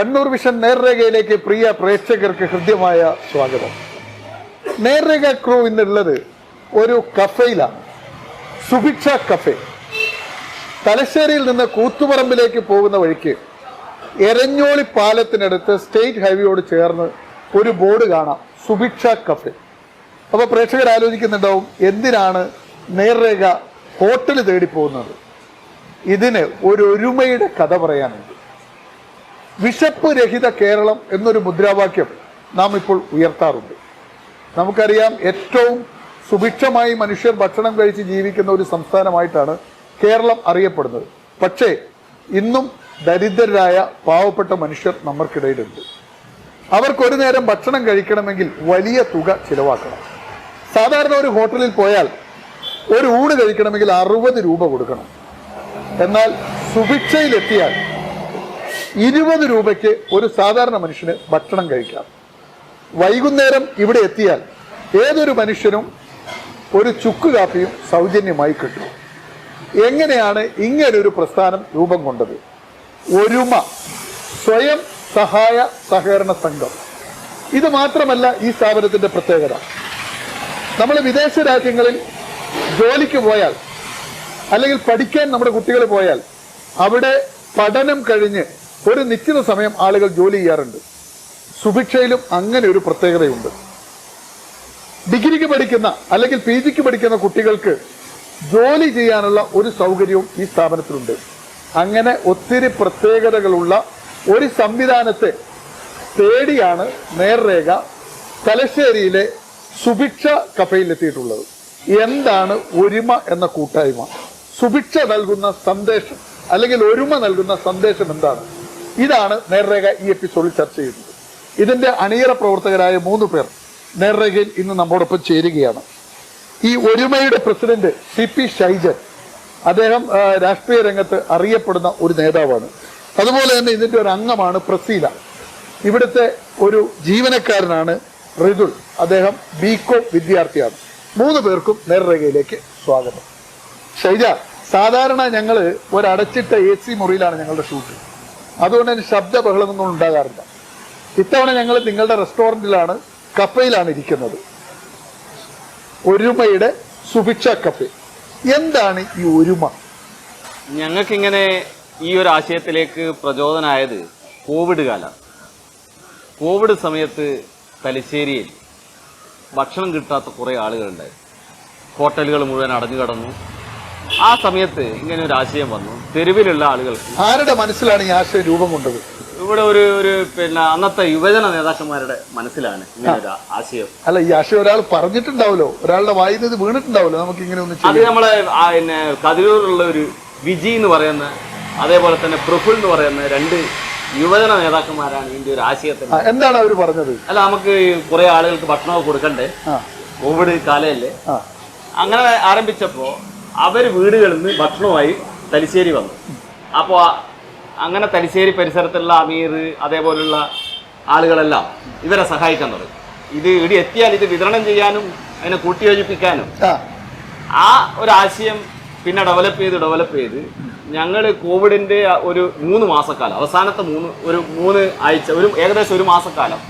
Kannur vision നേർരേഖയിലേക്ക് പ്രിയ പ്രേക്ഷകർക്ക് ഹൃദ്യമായ സ്വാഗതം. നേർരേഖ ക്രൂ ഇന്നുള്ളത് ഒരു കഫയിലാണ്, സുഭിക്ഷ കഫേ. തലശ്ശേരിയിൽ നിന്ന് കൂത്തുപറമ്പിലേക്ക് പോകുന്ന വഴിക്ക് എരഞ്ഞോളി പാലത്തിനടുത്ത് സ്റ്റേറ്റ് ഹൈവേയോട് ചേർന്ന് ഒരു ബോർഡ് കാണാം, സുഭിക്ഷ കഫേ. അപ്പോൾ പ്രേക്ഷകർ ആലോചിക്കുന്നുണ്ടാവും, എന്തിനാണ് നേർരേഖ ഹോട്ടൽ തേടി പോകുന്നത്? ഇതിന് ഒരു ഒരുമയുടെ കഥ പറയാനുണ്ട്. വിശപ്പ് രഹിത കേരളം എന്നൊരു മുദ്രാവാക്യം നാം ഇപ്പോൾ ഉയർത്താറുണ്ട്. നമുക്കറിയാം, ഏറ്റവും സുഭിക്ഷമായി മനുഷ്യർ ഭക്ഷണം കഴിച്ച് ജീവിക്കുന്ന ഒരു സംസ്ഥാനമായിട്ടാണ് കേരളം അറിയപ്പെടുന്നത്. പക്ഷേ ഇന്നും ദരിദ്രരായ പാവപ്പെട്ട മനുഷ്യർ നമ്മൾക്കിടയിലുണ്ട്. അവർക്കൊരു നേരം ഭക്ഷണം കഴിക്കണമെങ്കിൽ വലിയ തുക ചിലവാക്കണം. സാധാരണ ഒരു ഹോട്ടലിൽ പോയാൽ ഒരു ഊണ് കഴിക്കണമെങ്കിൽ 60 രൂപ കൊടുക്കണം. എന്നാൽ സുഭിക്ഷയിലെത്തിയാൽ 20 രൂപയ്ക്ക് ഒരു സാധാരണ മനുഷ്യന് ഭക്ഷണം കഴിക്കാം. വൈകുന്നേരം ഇവിടെ എത്തിയാൽ ഏതൊരു മനുഷ്യനും ഒരു ചുക്ക് കാപ്പിയും സൗജന്യമായി കിട്ടും. എങ്ങനെയാണ് ഇങ്ങനൊരു പ്രസ്ഥാനം രൂപം കൊണ്ടത്? ഒരുമ, സ്വയം സഹായ സഹകരണ സംഘം. ഇത് മാത്രമല്ല ഈ സ്ഥാപനത്തിന്റെ പ്രത്യേകത. നമ്മൾ വിദേശ രാജ്യങ്ങളിൽ ജോലിക്ക് പോയാൽ അല്ലെങ്കിൽ പഠിക്കാൻ നമ്മുടെ കുട്ടികൾ പോയാൽ അവിടെ പഠനം കഴിഞ്ഞ് ഒരു നിശ്ചിത സമയം ആളുകൾ ജോലി ചെയ്യാറുണ്ട്. സുഭിക്ഷയിലും അങ്ങനെ ഒരു പ്രത്യേകതയുണ്ട്. ഡിഗ്രിക്ക് പഠിക്കുന്ന അല്ലെങ്കിൽ PGക്ക് പഠിക്കുന്ന കുട്ടികൾക്ക് ജോലി ചെയ്യാനുള്ള ഒരു സൗകര്യവും ഈ സ്ഥാപനത്തിലുണ്ട്. അങ്ങനെ ഒത്തിരി പ്രത്യേകതകളുള്ള ഒരു സംവിധാനത്തെ തേടിയാണ് നേർരേഖ തലശ്ശേരിയിലെ സുഭിക്ഷ കഫയിലെത്തിയിട്ടുള്ളത്. എന്താണ് ഒരുമ എന്ന കൂട്ടായ്മ? സുഭിക്ഷ നൽകുന്ന സന്ദേശം അല്ലെങ്കിൽ ഒരുമ നൽകുന്ന സന്ദേശം എന്താണ്? ഇതാണ് നേർരേഖ ഈ എപ്പിസോഡിൽ ചർച്ച ചെയ്യുന്നത്. ഇതിന്റെ അണിയറ പ്രവർത്തകരായ 3 പേർ നേർരേഖയിൽ ഇന്ന് നമ്മോടൊപ്പം ചേരുകയാണ്. ഈ ഒരുമയുടെ പ്രസിഡന്റ് CP ഷൈജൻ, അദ്ദേഹം രാഷ്ട്രീയ രംഗത്ത് അറിയപ്പെടുന്ന ഒരു നേതാവാണ്. അതുപോലെ തന്നെ ഇതിന്റെ ഒരു അംഗമാണ് പ്രസീല. ഇവിടുത്തെ ഒരു ജീവനക്കാരനാണ് റിതുൽ, അദ്ദേഹം BCom വിദ്യാർത്ഥിയാണ്. 3 പേർക്കും നേർരേഖയിലേക്ക് സ്വാഗതം. ഷൈജ, സാധാരണ ഞങ്ങൾ ഒരടച്ചിട്ട AC മുറിയിലാണ് ഞങ്ങളുടെ ഷൂട്ട്. അതുകൊണ്ട് തന്നെ ശബ്ദ ബഹളമൊന്നും ഉണ്ടാകാറില്ല. ഇത്തവണ ഞങ്ങൾ നിങ്ങളുടെ റെസ്റ്റോറൻറ്റിലാണ്, കഫയിലാണ് ഇരിക്കുന്നത്. ഒരുമയുടെ സുഭിക്ഷ കഫേ. എന്താണ് ഈ ഒരുമ? ഞങ്ങൾക്കിങ്ങനെ ഈ ഒരു ആശയത്തിലേക്ക് പ്രചോദനമായത് കോവിഡ് കാലം. കോവിഡ് സമയത്ത് തലശ്ശേരിയിൽ ഭക്ഷണം കിട്ടാത്ത കുറേ ആളുകളുണ്ടായി. ഹോട്ടലുകൾ മുഴുവൻ അടഞ്ഞു കിടന്നു. ആ സമയത്ത് ഇങ്ങനെ ഒരു ആശയം വന്നു. തെരുവിലുള്ള ആളുകൾക്ക്. ആരുടെ മനസ്സിലാണ് ഈ ആശയം രൂപം കൊണ്ടത്? ഇവിടെ ഒരു അന്നത്തെ യുവജന നേതാക്കന്മാരുടെ മനസ്സിലാണ് ഇങ്ങനെ ഒരു ആശയം. അല്ല, ഈ ആശയം ഒരാൾ പറഞ്ഞിട്ടുണ്ടാവല്ലോ, ഒരാളുടെ വായിൽ ഇത് വീണിട്ടുണ്ടാവല്ലോ. നമുക്ക് ഇങ്ങനെ ഒന്ന് അത് നമ്മളെ കതിരൂരുള്ള ഒരു വിജി എന്ന് പറയുന്ന, അതേപോലെ തന്നെ പ്രഫുൽ എന്ന് പറയുന്ന 2 യുവജന നേതാക്കന്മാരാണ് ഇതിന്റെ ഒരു ആശയത്തിന്. എന്താണ് അവർ പറഞ്ഞത്? അല്ല, നമുക്ക് കുറെ ആളുകൾക്ക് ഭക്ഷണമൊക്കെ കൊടുക്കണ്ടേ, കോവിഡ് കാലയല്ലേ. അങ്ങനെ ആരംഭിച്ചപ്പോ അവർ വീടുകളിൽ നിന്ന് ഭക്ഷണവുമായി തലശ്ശേരി വന്നു. അപ്പോൾ അങ്ങനെ തലശ്ശേരി പരിസരത്തുള്ള അമീർ അതേപോലുള്ള ആളുകളെല്ലാം ഇവരെ സഹായിക്കാൻ തുടങ്ങി. ഇത് ഇവിടെ എത്തിയാൽ ഇത് വിതരണം ചെയ്യാനും അതിനെ കൂട്ടിയോജിപ്പിക്കാനും ആ ഒരു ആശയം പിന്നെ ഡെവലപ്പ് ചെയ്ത് ഞങ്ങൾ കോവിഡിന്റെ ഒരു 3 മാസക്കാലം, അവസാനത്തെ 3 ആഴ്ച, ഏകദേശം 1 മാസക്കാലം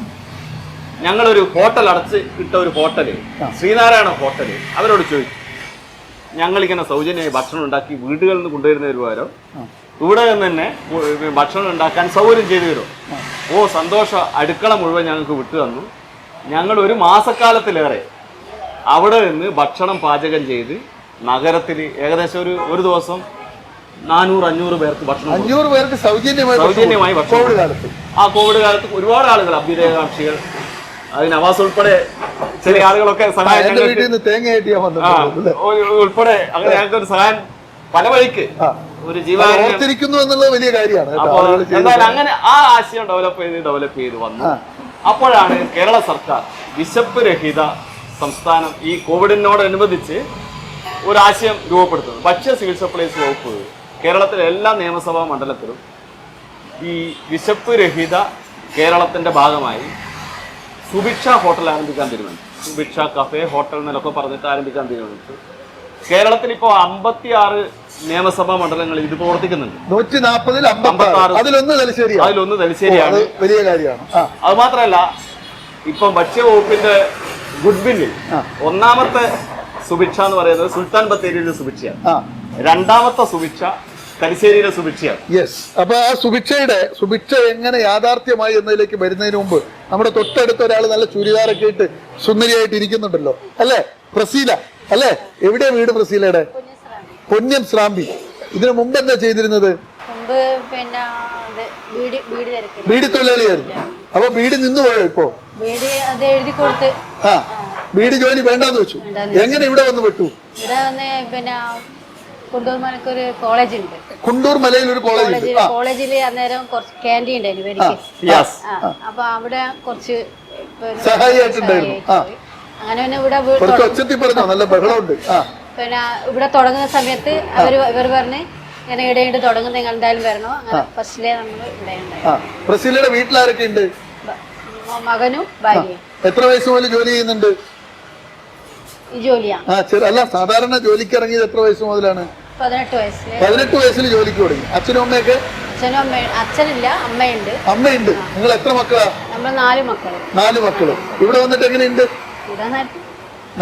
ഞങ്ങളൊരു ഹോട്ടൽ അടച്ച് ഇട്ട ഒരു ഹോട്ടല്, ശ്രീനാരായണ ഹോട്ടല്, അവരോട് ചോദിച്ചു, ഞങ്ങളിങ്ങനെ സൗജന്യമായി ഭക്ഷണം ഉണ്ടാക്കി വീടുകളിൽ നിന്ന് കൊണ്ടുവരുന്നതിന് പകരം ഇവിടെ നിന്ന് തന്നെ ഭക്ഷണം ഉണ്ടാക്കാൻ സൗകര്യം ചെയ്തു തരും. ഓ സന്തോഷം, അടുക്കള മുഴുവൻ ഞങ്ങൾക്ക് വിട്ടു തന്നു. ഞങ്ങൾ 1 മാസക്കാലത്തിലേറെ അവിടെ നിന്ന് ഭക്ഷണം പാചകം ചെയ്ത് നഗരത്തിൽ ഏകദേശം ഒരു ദിവസം 400-500 പേർക്ക് ഭക്ഷണം, 500 പേർക്ക് സൗജന്യമായി ഭക്ഷണം. ആ കോവിഡ് കാലത്ത് ഒരുപാട് ആളുകൾ, അഭ്യുദയകാംക്ഷികൾ, അത് നവാസ് ഉൾപ്പെടെ ചെറിയ ആളുകളൊക്കെ സഹായം ഉൾപ്പെടെ അങ്ങനെ ഞങ്ങൾക്ക് ഒരു സഹായം പല വഴിക്ക് ഒരു ജീവനിരിക്കുന്നു എന്നുള്ളത് വലിയ കാര്യമാണ്. എന്തായാലും അങ്ങനെ ആ ആശയം ഡെവലപ്പ് ചെയ്ത് വന്നു. അപ്പോഴാണ് കേരള സർക്കാർ വിശപ്പ് രഹിത സംസ്ഥാനം ഈ കോവിഡിനോടനുബന്ധിച്ച് ഒരു ആശയം രൂപപ്പെടുത്തുന്നത്. ഭക്ഷ്യ സിവിൽ സപ്ലൈസ് വകുപ്പ് കേരളത്തിലെ എല്ലാ നിയമസഭാ മണ്ഡലത്തിലും ഈ വിശപ്പ് രഹിത കേരളത്തിന്റെ ഭാഗമായി സുഭിക്ഷ ഹോട്ടൽ ആരംഭിക്കാൻ തീരുമാനിച്ചു. സുഭിക്ഷ കഫേ ഹോട്ടൽ എന്നൊക്കെ പറഞ്ഞിട്ട് ആരംഭിക്കാൻ തീരുമാനിച്ചു. കേരളത്തിൽ ഇപ്പോൾ 56 നിയമസഭാ മണ്ഡലങ്ങളിൽ ഇത് പ്രവർത്തിക്കുന്നുണ്ട്. 140-ൽ 56. അതിലൊന്ന് തലശ്ശേരിയാണ്. അതിലൊന്ന് തലശ്ശേരിയാണ്. വലിയ കാര്യമാണ്. അത് മാത്രമല്ല, ഇപ്പം ഭക്ഷ്യവകുപ്പിന്റെ ഗുഡ് വില്ലിൽ ഒന്നാമത്തെ സുഭിക്ഷ എന്ന് പറയുന്നത് സുൽത്താൻ ബത്തേരിയിലെ സുഭിക്ഷയാണ്. രണ്ടാമത്തെ സുഭിക്ഷ തലശ്ശേരിയിലെ സുഭിക്ഷയാണ്. യെസ്. അപ്പൊ ആ സുഭിക്ഷ എങ്ങനെ യാഥാർത്ഥ്യമായി എന്നതിലേക്ക് വരുന്നതിന് മുമ്പ് നമ്മുടെ തൊട്ടടുത്ത ഒരാൾ നല്ല ചുരിദാറൊക്കെ ഇട്ട് സുന്ദരിയായിട്ട് ഇരിക്കുന്നുണ്ടല്ലോ, അല്ലേ? പ്രസീല അല്ലേ? എവിടെയാ വീട് പ്രസീലയുടെ? പൊന്നം ശ്രാമ്പി. ഇതിനു മുമ്പ് എന്താ ചെയ്തിരുന്നത്? ബീഡി തൊഴിലാളിയായിരുന്നു. അപ്പൊ ബീഡി നിന്ന് പോയോ ഇപ്പോ? ബീഡി ജോലി വേണ്ടാന്ന് വെച്ചു. എങ്ങനെ ഇവിടെ വന്ന് വിട്ടു? കുണ്ടൂർ മലക്കൊരു കോളേജ് ഉണ്ട്. കുണ്ടൂർ മലയിൽ ഒരു കോളേജില് അന്നേരം കുറച്ച് ക്യാൻറ്റീൻ ഉണ്ടായിരുന്നു. അപ്പൊ അവിടെ കുറച്ച് സഹായിയായിട്ടുണ്ടായിരുന്നു. അങ്ങനെ പിന്നെ ഇവിടെ നല്ല ബഹളമുണ്ട്. പിന്നെ ഇവിടെ തുടങ്ങുന്ന സമയത്ത് ഇവർ പറഞ്ഞ് ഇങ്ങനെ ഇടയിട്ട് തുടങ്ങുന്ന നിങ്ങൾ എന്തായാലും വരണോ. അങ്ങനെ ഫസ്റ്റിലെ നമ്മൾ ഇവിടെ ഉണ്ടായിരുന്നു. പ്രസീലയുടെ വീട്ടിലാരൊക്കെ ഉണ്ട്? മകനും ഭാര്യയും. എത്ര വയസ്സ് മുതൽ ജോലി ചെയ്യുന്നുണ്ട്? ഈ ജോലിയാ? അല്ല, സാധാരണ ജോലിക്ക് ഇറങ്ങിയത് എത്ര വയസ്സ് മുതലാണ്? 18 വയസ്സിൽ. 18 വയസ്സിൽ ജോലിക്ക് തുടങ്ങി. അച്ഛനും അമ്മയൊക്കെ? അച്ഛനില്ല, അമ്മയുണ്ട്. അമ്മയുണ്ട്. നിങ്ങൾ എത്ര മക്കളാ? നമ്മൾ 4 മക്കള്. 4 മക്കളും. ഇവിടെ വന്നിട്ട് എങ്ങനെയുണ്ട്?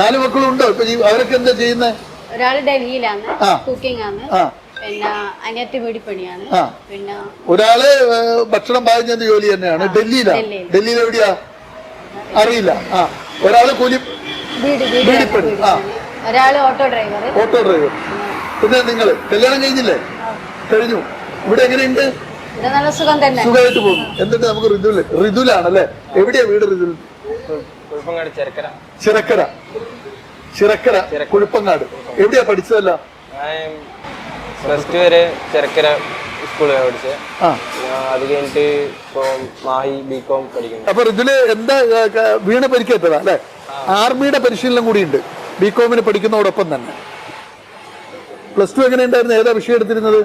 4 മക്കളും ഉണ്ടോ? ഇപ്പൊ അവരൊക്കെ എന്താ ചെയ്യുന്നത്? ഒരാള് ഡൽഹിയിലാണ്, കുക്കിംഗ് ആണ്. പിന്നെ അനിയത്തി വീടിപ്പണിയാണ്. പിന്നെ ഒരാള് ഭക്ഷണം പാകം ചെയ്യുന്ന ജോലി തന്നെയാണ്. ഡൽഹിയിൽ എവിടെയാ അറിയില്ല. ഒരാള് വീടിപ്പണി. ഒരാള് ഓട്ടോ ഡ്രൈവർ. പിന്നെ നിങ്ങൾ കല്യാണം കഴിഞ്ഞില്ലേ? കഴിഞ്ഞു. ഇവിടെ എങ്ങനെയുണ്ട്? നല്ല സുഖം തന്നെ, സുഖമായിട്ട് പോകുന്നു. എന്നിട്ട് നമുക്ക് ഋതുലാണല്ലേ? എവിടെയാ വീട്? ഋതുൽ ചിറക്കര കുഴപ്പങ്ങാട്. എവിടെയാ പഠിച്ചതല്ല? +2 വരെ ചിറക്കര സ്കൂളിലാണ് പഠിച്ചത്. അത് കഴിഞ്ഞിട്ട് ഇപ്പൊ മാഹി ബികോം പഠിക്കുന്നു. അപ്പൊ ഋതുല് എന്താ വീണ പരിക്കേറ്റതാ അല്ലെ? ആർമിയുടെ പരിശീലനം കൂടിയുണ്ട് ബികോമിന് പഠിക്കുന്നതോടൊപ്പം തന്നെ. +2 എങ്ങനെ ഉണ്ടായിരുന്നു? ഏതാ വിഷയം എടുത്തിരുന്നത്?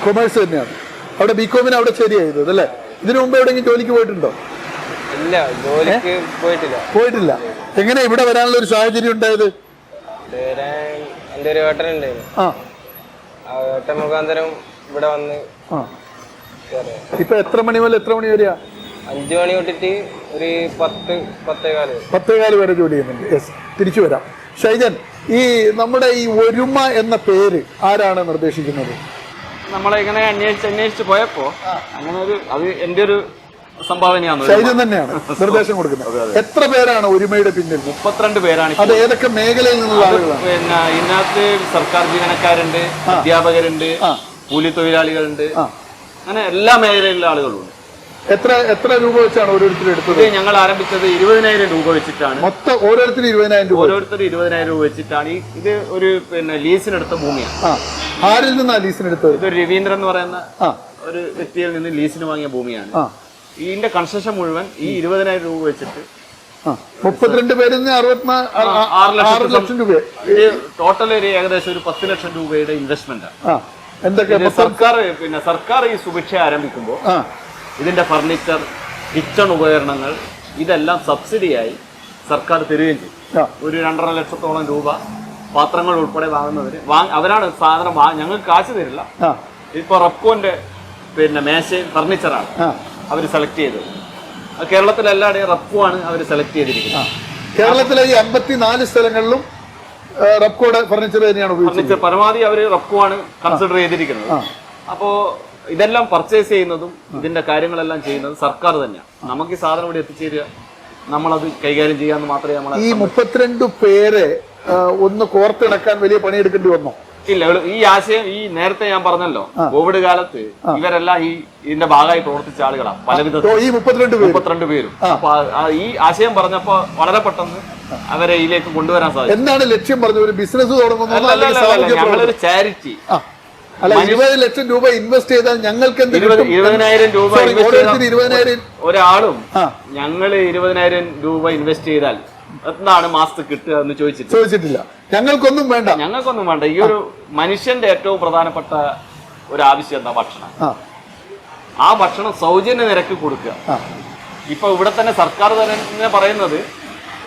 കൊമേഴ്സ് തന്നെയാണ്. അവിടെ ബികോമിന് അവിടെ ശരിയായത് അല്ലേ? ഇതിനു മുമ്പ് എവിടെയെങ്കിലും ജോലിക്ക് പോയിട്ടുണ്ടോ? ഇല്ല, ജോലിക്ക് പോയിട്ടില്ല. എങ്ങനെ ഇവിടെ വരാനുള്ള ഒരു സാഹചര്യം ഉണ്ടായത്? എന്റെ ഒരു ഏട്ടനുണ്ടായിരുന്നു. ആ ഏട്ടൻ മുഖാന്തരം ഇവിടെ വന്ന്. ഇപ്പൊ എത്ര മണി മുതൽ എത്ര മണി വരെയാ? 5 മണി തൊട്ടിട്ട് ഒരു 10-10:15 വരെ ജോലി ചെയ്യുന്നുണ്ട്. യെസ്. തിരിച്ചു വരാം. ഷൈജൻ, ഈ നമ്മുടെ ഈ ഒരുമ എന്ന പേര് ആരാണ് നിർദ്ദേശിക്കുന്നത്? നമ്മളെ ഇങ്ങനെ അന്വേഷിച്ച് പോയപ്പോ അങ്ങനെ അത് എന്റെ ഒരു സംഭാവനയാണ്. ഷൈജൻ തന്നെയാണ് നിർദ്ദേശം കൊടുക്കുന്നത്. എത്ര പേരാണ് ഒരുമയുടെ പിന്നിൽ? 32 പേരാണ്. അത് ഏതൊക്കെ മേഖലയിൽ നിന്നുള്ള ആളുകളാണ്? പിന്നെ ഇതിനകത്ത് സർക്കാർ ജീവനക്കാരുണ്ട്, അധ്യാപകരുണ്ട്, കൂലി തൊഴിലാളികളുണ്ട്, അങ്ങനെ എല്ലാ മേഖലയിലുള്ള ആളുകളുണ്ട്. എത്ര രൂപ വെച്ചാണ് ഓരോരുത്തരും എടുത്തത്? ഞങ്ങൾ ആരംഭിച്ചത് 20,000 രൂപ വെച്ചിട്ടാണ്. മൊത്തം ഓരോരുത്തരും 20,000 രൂപ. ഓരോരുത്തർ 20,000 രൂപ വെച്ചിട്ടാണ്. ഇത് ഒരു ലീസിനെടുത്ത ഭൂമിയാണ്. ആരിൽ നിന്നാ ലീസിനെടുത്തത്? ഇതൊരു രവീന്ദ്രൻ എന്ന് പറയുന്ന ഒരു വ്യക്തിയിൽ നിന്ന് ലീസിന് വാങ്ങിയ ഭൂമിയാണ്. ഇതിന്റെ കൺസ്ട്രക്ഷൻ മുഴുവൻ ഈ 20,000 രൂപ വെച്ചിട്ട് 32 പേരിൽ നിന്ന് 6 ലക്ഷം രൂപ. ടോട്ടൽ ഒരു ഏകദേശം ഒരു 10 ലക്ഷം രൂപയുടെ ഇൻവെസ്റ്റ്മെന്റ് ആണ്. എന്തൊക്കെ സർക്കാർ ഈ സുഭിക്ഷ ആരംഭിക്കുമ്പോൾ ഇതിന്റെ ഫർണിച്ചർ, കിച്ചൺ ഉപകരണങ്ങൾ ഇതെല്ലാം സബ്സിഡിയായി സർക്കാർ തരികയും ചെയ്യും. ഒരു 2.5 ലക്ഷത്തോളം രൂപ പാത്രങ്ങൾ ഉൾപ്പെടെ വാങ്ങുന്നവര് അവരാണ് സാധനം ഞങ്ങൾക്ക് കാശ് തരില്ല. ഇപ്പൊ റെപ്കോന്റെ മേശയും ഫർണിച്ചറാണ് അവർ സെലക്ട് ചെയ്തത്. കേരളത്തിലെല്ലാടെയും റെപ്കോ ആണ് അവർ സെലക്ട് ചെയ്തിരിക്കുന്നത്. കേരളത്തിലെ ഈ 54 സ്ഥലങ്ങളിലും റെപ്കോയുടെ ഫർണിച്ചർ തന്നെയാണ് ഫർണിച്ചർ പരമാവധി അവർ റെപ്കോ ആണ് കൺസിഡർ ചെയ്തിരിക്കുന്നത്. അപ്പോ ഇതെല്ലാം പർച്ചേസ് ചെയ്യുന്നതും ഇതിന്റെ കാര്യങ്ങളെല്ലാം ചെയ്യുന്നതും സർക്കാർ തന്നെയാണ്. നമുക്ക് ഈ സാധനം ഇവിടെ എത്തിച്ചേരുക, നമ്മളത് കൈകാര്യം ചെയ്യാന്ന് മാത്രമേ നമ്മൾ. ഈ 32 പേരെ ഒന്ന് കോർത്തിണക്കാൻ വലിയ പണിയെടുക്കേണ്ടി വന്നോ? ഇല്ല. ഈ ആശയം നേരത്തെ ഞാൻ പറഞ്ഞല്ലോ, കോവിഡ് കാലത്ത് ഇവരെല്ലാം ഇതിന്റെ ഭാഗമായി പ്രവർത്തിച്ച ആളുകളാണ്. പലവിധ ഈ 32 പേരും. അപ്പൊ ഈ ആശയം പറഞ്ഞപ്പോ വളരെ പെട്ടെന്ന് അവരെ ഇതിലേക്ക് കൊണ്ടുവരാൻ സാധിക്കും. എന്താണ് ലക്ഷ്യം പറഞ്ഞത്? ഒരു ബിസിനസ് തുടങ്ങുന്നത്? ഞങ്ങളൊരു ചാരിറ്റി. അല്ല, 20 ലക്ഷം രൂപ ഇൻവെസ്റ്റ് ചെയ്താൽ ഞങ്ങൾക്ക് 20,000 രൂപ ഒരാളും ഞങ്ങള് 20,000 രൂപ ഇൻവെസ്റ്റ് ചെയ്താൽ എന്താണ് മാസത്തിൽ കിട്ടുക എന്ന് ചോദിച്ചിട്ടില്ല. ഞങ്ങൾക്കൊന്നും വേണ്ട. ഈ ഒരു മനുഷ്യന്റെ ഏറ്റവും പ്രധാനപ്പെട്ട ഒരു ആവശ്യം എന്താ? ഭക്ഷണം. ആ ഭക്ഷണം സൗജന്യ നിരക്ക് കൊടുക്കുക. ഇപ്പൊ ഇവിടെ തന്നെ സർക്കാർ തന്നെ പറയുന്നത്,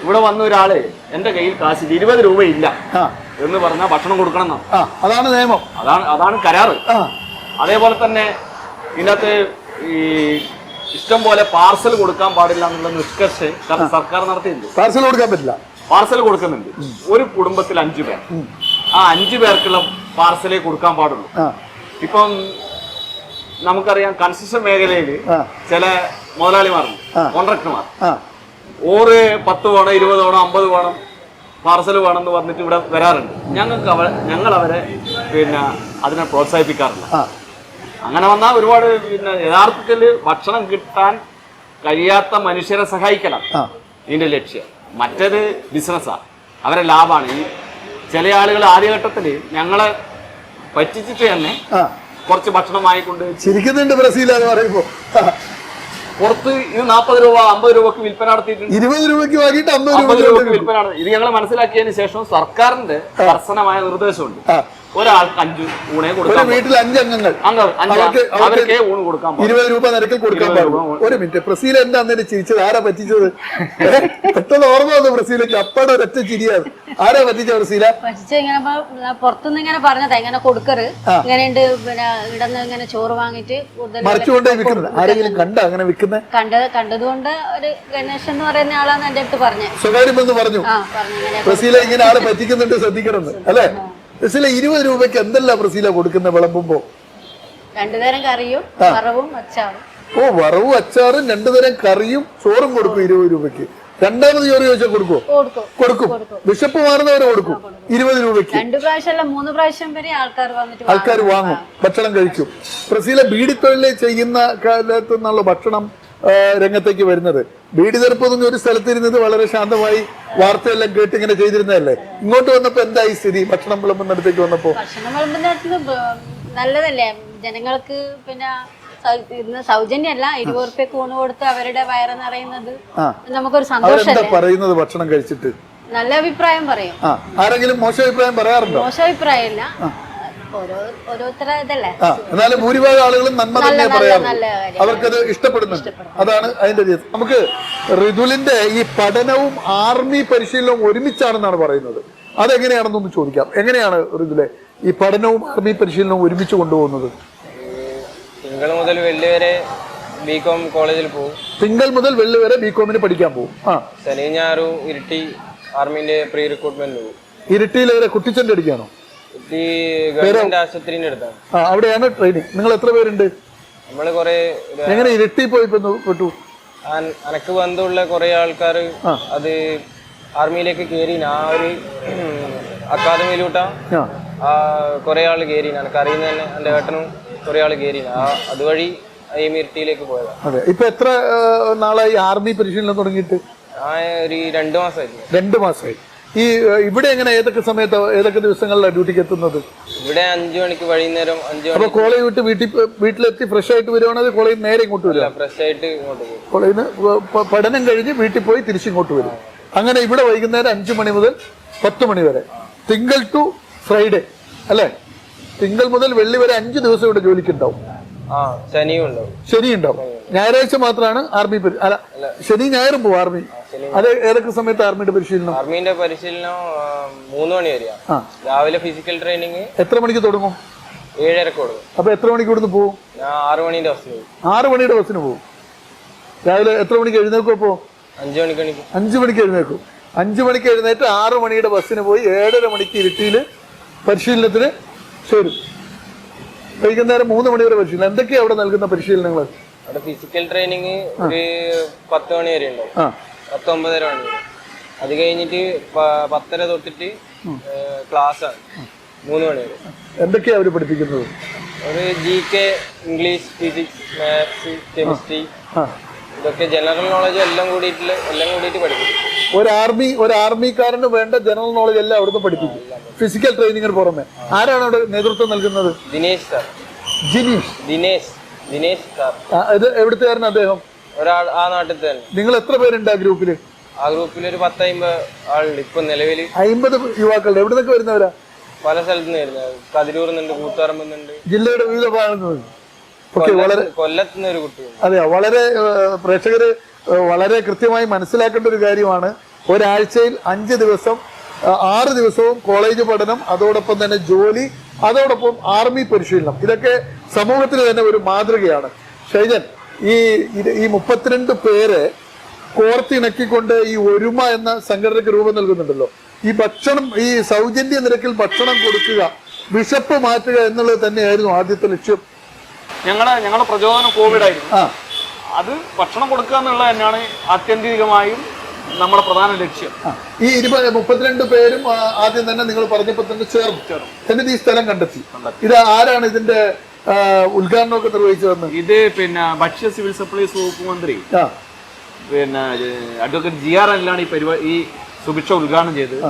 ഇവിടെ വന്ന ഒരാള് എന്റെ കയ്യിൽ കാശ് 20 രൂപ ഇല്ല, എന്ന് പറഞ്ഞാൽ ഭക്ഷണം കൊടുക്കണം എന്നാണ്. അതാണ് നിയമം, അതാണ് കരാറ്. അതേപോലെ തന്നെ ഇതിനകത്ത് ഈ ഇഷ്ടം പോലെ പാർസൽ കൊടുക്കാൻ പാടില്ല എന്നുള്ള നിഷ്കർഷ സർക്കാർ നടത്തിയിട്ടുണ്ട്. പാർസൽ കൊടുക്കാൻ പറ്റില്ല, പാർസൽ കൊടുക്കുന്നുണ്ട്. ഒരു കുടുംബത്തിൽ 5 പേർ, ആ 5 പേർക്കുള്ള പാർസലേ കൊടുക്കാൻ പാടുള്ളൂ. ഇപ്പം നമുക്കറിയാം കൺസ്ട്രക്ഷൻ മേഖലയിൽ ചില മുതലാളിമാരുണ്ട്, കോൺട്രാക്ടർമാർ, ഓറ് 10 വേണം, 20 വേണം, 50 വേണം, പാർസൽ വേണമെന്ന് പറഞ്ഞിട്ട് ഇവിടെ വരാറുണ്ട്. ഞങ്ങൾ അവരെ പിന്നെ അതിനെ പ്രോത്സാഹിപ്പിക്കാറില്ല. അങ്ങനെ വന്നാൽ ഒരുപാട് പിന്നെ യഥാർത്ഥത്തിൽ ഭക്ഷണം കിട്ടാൻ കഴിയാത്ത മനുഷ്യരെ സഹായിക്കണം ഇതിന്റെ ലക്ഷ്യം. മറ്റേത് ബിസിനസ്സാണ്, അവരെ ലാഭമാണ്. ഈ ചില ആളുകൾ ആദ്യഘട്ടത്തിൽ ഞങ്ങളെ പറ്റിച്ചിട്ട് തന്നെ കുറച്ച് ഭക്ഷണം വാങ്ങിക്കൊണ്ട് ചിരിക്കുന്നുണ്ട് ബ്രസീലെന്ന് പറയുമ്പോ. പുറത്ത് ഇത് 40 രൂപ 50 രൂപക്ക് വിൽപ്പന നടത്തിയിട്ടുണ്ട്. 20 രൂപയ്ക്ക് വാങ്ങിയിട്ട് 50 രൂപക്ക് വിൽപ്പന നടത്തി. ഇത് ഞങ്ങൾ മനസ്സിലാക്കിയതിന് ശേഷം സർക്കാരിന്റെ കർശനമായ നിർദ്ദേശമുണ്ട്. ഒരാൾക്ക് 5 ഊണേ കൊടുക്കാം. വീട്ടിൽ 5 അംഗങ്ങൾ അവർക്ക് ഊണ് കൊടുക്കാം, 20 രൂപ നിരക്കിൽ കൊടുക്കാൻ പാടുള്ളൂ. ഒരു മിനിറ്റ്, ബ്രസീൽ എന്താ അന്നേരം ചിരിച്ചത്? ആരാ പറ്റിച്ചത്? പെട്ടെന്ന് ഓർമ്മ വന്നു ബ്രസീലേക്ക്. അപ്പാടെ ഒരൊറ്റ ചിരിയാണ്. ആരാ പറ്റിച്ച ബ്രസീല? പുറത്തുനിന്ന് ഇങ്ങനെ പറഞ്ഞതാ ഇങ്ങനെ കൊടുക്കറ്, ഇങ്ങനെയുണ്ട്, പിന്നെ ഇടന്ന് ഇങ്ങനെ ചോറ് വാങ്ങിട്ട് മറിച്ചുകൊണ്ടേ വിൽക്കുന്നത്. ആരെങ്കിലും കണ്ട അങ്ങനെ വിൽക്കുന്നത്? കണ്ടതുകൊണ്ട് ഒരു ഗണേശൻ എന്ന് പറയുന്ന ആളാണ് എന്റെ അടുത്ത് പറഞ്ഞത്. സ്വകാര്യം എന്ന് പറഞ്ഞു ബ്രസീലെ ഇങ്ങനെ ആളെ പറ്റിക്കുന്നുണ്ട്, ശ്രദ്ധിക്കണമെന്ന് അല്ലേ? ബ്രസീല 20 രൂപയ്ക്ക് എന്തല്ല ബ്രസീല കൊടുക്കുന്ന വിളമ്പുമ്പോ? 2 തരം കറിയും വറവും അച്ചാറും. വറവും അച്ചാറും 2 തരം കറിയും ചോറും കൊടുക്കും 20 രൂപയ്ക്ക്. രണ്ടാമത് ചോറ് ചോദിച്ചാൽ കൊടുക്കും. ബിഷപ്പ് മാറുന്നവരെ കൊടുക്കും 20 രൂപയ്ക്ക്. 2 പ്രാവശ്യമല്ല 3 പ്രാവശ്യം വരെ ആൾക്കാർ വാങ്ങും, ഭക്ഷണം കഴിക്കും. ബ്രസീലെ ബീഡിത്തൊഴിൽ ചെയ്യുന്ന കാലത്തു നിന്നുള്ള ഭക്ഷണം രംഗത്തേക്ക് വരുന്നത്. ബീഡി തെറുപ്പൊന്നും ഒരു സ്ഥലത്തിരുന്നത് വളരെ ശാന്തമായി വാർത്തയെല്ലാം കേട്ട് ഇങ്ങനെ ചെയ്തിരുന്നതല്ലേ? ഇങ്ങോട്ട് വന്നപ്പോ എന്തായി സ്ഥിതി? ഭക്ഷണം വിളമ്പുന്നിടത്തേക്ക് വന്നപ്പോ ഭക്ഷണം വിളമ്പുന്നിടത്ത് നല്ലതല്ലേ ജനങ്ങൾക്ക്? പിന്നെ ഇന്ന് സൗജന്യമല്ല, 20 രൂപയ്ക്ക് ഊണ് കൊടുത്ത് അവരുടെ വയറ് നിറയുന്നത് നമുക്കൊരു സന്തോഷമല്ലേ പറയുന്നത്? ഭക്ഷണം കഴിച്ചിട്ട് നല്ല അഭിപ്രായം പറയും. ആരെങ്കിലും മോശം അഭിപ്രായം പറയാറുണ്ടോ? മോശം അഭിപ്രായമില്ല, ഓരോരുത്തര ഇതല്ലേ. എന്നാലും ഭൂരിഭാഗം ആളുകളും നന്മ തന്നെ പറയാറുണ്ട്, അവർക്കത് ഇഷ്ടപ്പെടുന്നുണ്ട്. അതാണ് അതിന്റെ രീതി. നമുക്ക് ഋതുലിന്റെ ഈ പഠനവും ആർമി പരിശീലനവും ഒരുമിച്ചാണെന്നാണ് പറയുന്നത്. അതെങ്ങനെയാണെന്നൊന്ന് ചോദിക്കാം. എങ്ങനെയാണ് ഋതുലെ ഈ പഠനവും ആർമി പരിശീലനവും ഒരുമിച്ച് കൊണ്ടുപോകുന്നത്? തിങ്കൾ മുതൽ വെള്ളി വരെ ബികോം കോളേജിൽ പോകും. തിങ്കൾ മുതൽ വെള്ളി വരെ ബികോമിന് പഠിക്കാൻ പോകും. ശനി ഞായറും ഇരിട്ടി ആർമിന്റെ പ്രീ റിക്രൂട്ട്മെന്റ് പോകും. ഇരിട്ടിയിലെ കുട്ടിച്ചന്റെ അടിക്കാണോ? ഗവൺമെന്റ് ആശുപത്രിന്റെ അടുത്താണ്. അവിടെയാണ് ട്രെയിനിങ്. നിങ്ങൾ എത്ര പേരുണ്ട്? നമ്മള് കൊറേ. എങ്ങനെ ഇരിട്ടി പോയി പെട്ടു? അനക്ക് ബന്ധമുള്ള കുറെ ആൾക്കാർ അത് ആർമിയിലേക്ക് കയറി. ആ ഒരു അക്കാദമിയിലൂട്ടാ കുറെ ആള് കയറി. എനിക്ക് അറിയുന്ന തന്നെ എന്റെ ഏട്ടനും കുറെ ആള് കയറി. അതുവഴി ഇരിട്ടിയിലേക്ക് പോയതാണ്. അതെ. ഇപ്പൊ എത്ര നാളായി ആർമി പരിശീലനം തുടങ്ങിയിട്ട്? ഒരു 2 മാസമായി. 2 മാസമായി. ഈ ഇവിടെ എങ്ങനെ ഏതൊക്കെ സമയത്ത് ഏതൊക്കെ ദിവസങ്ങളിലാണ് ഡ്യൂട്ടിക്ക് എത്തുന്നത്? ഇവിടെ 5 മണിക്ക് വൈകുന്നേരം 5 അപ്പൊ കോളേജ് വിട്ട് വീട്ടിലെത്തി ഫ്രഷ് ആയിട്ട് വരുവാണെങ്കിൽ കോളേജ് നേരെ ഇങ്ങോട്ട് വരിക? ഫ്രഷ് ആയിട്ട് ഇങ്ങോട്ട് പോകും. കോളേജിൽ നിന്ന് പഠനം കഴിഞ്ഞ് വീട്ടിൽ പോയി തിരിച്ചിങ്ങോട്ട് വരും. അങ്ങനെ ഇവിടെ വൈകുന്നേരം 5 മണി മുതൽ 10 മണി വരെ, തിങ്കൾ ടു ഫ്രൈഡേ അല്ലേ? തിങ്കൾ മുതൽ വെള്ളി വരെ 5 ദിവസം ഇവിടെ ജോലിക്ക് ഉണ്ടാവും. ശനി ഉണ്ടാവും. ഞായറാഴ്ച മാത്രമാണ് ആർമി അല്ല, ശനി ഞായറും പോകും ആർമി. അത് ഏതൊക്കെ സമയത്ത് ആർമിയുടെ പരിശീലനം? ആർമിന്റെ പരിശീലനം 3 മണി വരെയാണ്. രാവിലെ ഫിസിക്കൽ ട്രെയിനിങ്. എത്ര മണിക്ക് തുടങ്ങും? 7:30 കൊടുക്കും. അപ്പൊ എത്ര മണിക്ക് ഇവിടുന്ന് പോകും? 6 മണിയുടെ ബസ്സിന് പോകും. 6 മണിയുടെ ബസ്സിന് പോകും. രാവിലെ എത്ര മണിക്ക് എഴുന്നേക്കും? അപ്പോ 5 മണിക്ക്. 5 മണിക്ക് എഴുന്നേക്കും. 5 മണിക്ക് എഴുന്നേറ്റ് 6 മണിയുടെ ബസ്സിന് പോയി 7:30 മണിക്ക് ഇരിട്ടിയിൽ പരിശീലനത്തിന് ചേരും. വൈകുന്നേരം 3 മണി വരെ പരിശീലനം. എന്തൊക്കെയാ അവിടെ നൽകുന്ന പരിശീലനങ്ങൾ? അവിടെ ഫിസിക്കൽ ട്രെയിനിങ് ഒരു 10 മണി വരെ ഉണ്ടാവും. 10-9:30 മണി വരെ. അത് കഴിഞ്ഞിട്ട് 10:30 തൊട്ടിട്ട് ക്ലാസ് ആണ് 3 മണി വരെ. എന്തൊക്കെയാ അവര് പഠിപ്പിക്കുന്നത്? ഒരു GK, English, physics, maths, chemistry, ഇതൊക്കെ ജനറൽ നോളജ് എല്ലാം കൂടിയിട്ട് പഠിപ്പിക്കും. ഒരു ആർമിക്കാരന് വേണ്ട ജനറൽ നോളജ് എല്ലാം അവിടുന്ന് പഠിപ്പിക്കും. ഫിസിക്കൽ ട്രെയിനിങ്ങിന് പുറമെ ആരാണ് അവിടെ നേതൃത്വം നൽകുന്നത്? ദിനേശ് സാർ. ദിനേശ് സാർ. ഇത് എവിടുത്തുകാരനാണ് അദ്ദേഹം? ഒരാൾ ആ നാട്ടിൽ തന്നെ. നിങ്ങൾ എത്ര പേരുണ്ട് ആ ഗ്രൂപ്പില്? ആ ഗ്രൂപ്പിൽ ഒരു 10-50 ആളുണ്ട് ഇപ്പൊ നിലവിൽ. 50 യുവാക്കളുടെ. എവിടെ നിന്നൊക്കെ വരുന്നവരാ? പല സ്ഥലത്ത് നിന്ന് വരുന്നത്. കതിരൂർന്നുണ്ട്, കൂത്തുപറമ്പുന്നുണ്ട്, ജില്ലയുടെ വിവിധ ഭാഗങ്ങളിൽ. കൊല്ലത്തുനിന്ന് ഒരു കുട്ടി. അതെയോ? വളരെ പ്രേക്ഷകര് വളരെ കൃത്യമായി മനസ്സിലാക്കേണ്ട ഒരു കാര്യമാണ്. ഒരാഴ്ചയിൽ 5 ദിവസം 6 ദിവസവും കോളേജ് പഠനം, അതോടൊപ്പം തന്നെ ജോലി, അതോടൊപ്പം ആർമി പരിശീലനം. ഇതൊക്കെ സമൂഹത്തിന് തന്നെ ഒരു മാതൃകയാണ്. ഷൈജൻ, ഈ 32 പേരെ കോർത്തിണക്കിക്കൊണ്ട് ഈ ഒരുമ എന്ന സംഘടനയ്ക്ക് രൂപം നൽകുന്നുണ്ടല്ലോ. ഈ ഭക്ഷണം, ഈ സൗജന്യ നിരക്കിൽ ഭക്ഷണം കൊടുക്കുക, വിശപ്പ് മാറ്റുക എന്നുള്ളത് തന്നെയായിരുന്നു ആദ്യത്തെ ലക്ഷ്യം. ഞങ്ങളുടെ പ്രചോദനം കോവിഡ് ആയിരുന്നു. അത് ഭക്ഷണം കൊടുക്കുക എന്നുള്ളത് തന്നെയാണ് ആത്യന്തികമായും നമ്മുടെ പ്രധാന ലക്ഷ്യം. ഈ 32 പേരും ആദ്യം തന്നെ നിങ്ങൾ പറഞ്ഞപ്പോൾ തന്നെ ചേർന്നു. എന്നിട്ട് ഈ സ്ഥലം കണ്ടെത്തി. ഇത് ആരാണ് ഇതിന്റെ ഉദ്ഘാടനമൊക്കെ നിർവഹിച്ചതെന്ന്? ഇത് പിന്നെ ഭക്ഷ്യ സിവിൽ സപ്ലൈസ് വകുപ്പ് മന്ത്രി പിന്നെ അഡ്വക്കേറ്റ് GR അനിലാണ് ഈ സുഭിക്ഷ ഉദ്ഘാടനം ചെയ്തത്.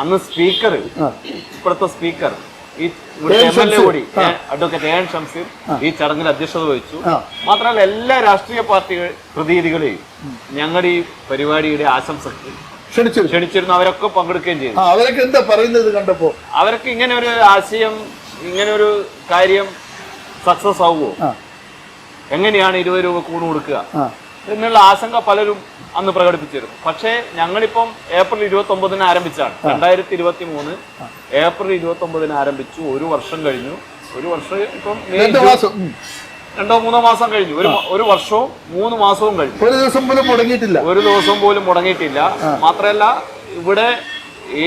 അന്ന് സ്പീക്കർ, ഇപ്പോഴത്തെ സ്പീക്കർ, ഈ MLA കൂടി അഡ്വക്കേറ്റ് AN ഷംസീർ ഈ ചടങ്ങിൽ അധ്യക്ഷത വഹിച്ചു. മാത്രമല്ല എല്ലാ രാഷ്ട്രീയ പാർട്ടി പ്രതിനിധികളെയും ഞങ്ങളുടെ ഈ പരിപാടിയുടെ ആശംസകൾ ക്ഷണിച്ചിരുന്നു. അവരൊക്കെ പങ്കെടുക്കുകയും ചെയ്തു. അവരൊക്കെ എന്താ പറയുന്നത് കണ്ടപ്പോ? അവർക്ക് ഇങ്ങനെ ഒരു ആശയം, ഇങ്ങനെ ഒരു കാര്യം സക്സസ് ആവുമോ, എങ്ങനെയാണ് 20 രൂപ കൂണ് കൊടുക്കുക എന്നുള്ള ആശങ്ക പലരും അന്ന് പ്രകടിപ്പിച്ചിരുന്നു. പക്ഷേ ഞങ്ങളിപ്പം ഏപ്രിൽ 29 ആരംഭിച്ചാണ്. 2023 ഏപ്രിൽ 29 ആരംഭിച്ചു. 1 വർഷം കഴിഞ്ഞു. 1 വർഷം ഇപ്പം 2-3 മാസം കഴിഞ്ഞു. ഒരു വർഷവും 3 മാസവും കഴിഞ്ഞു. ഒരു ദിവസം പോലും മുടങ്ങിയിട്ടില്ല. ഒരു ദിവസം പോലും മുടങ്ങിയിട്ടില്ല. മാത്രമല്ല ഇവിടെ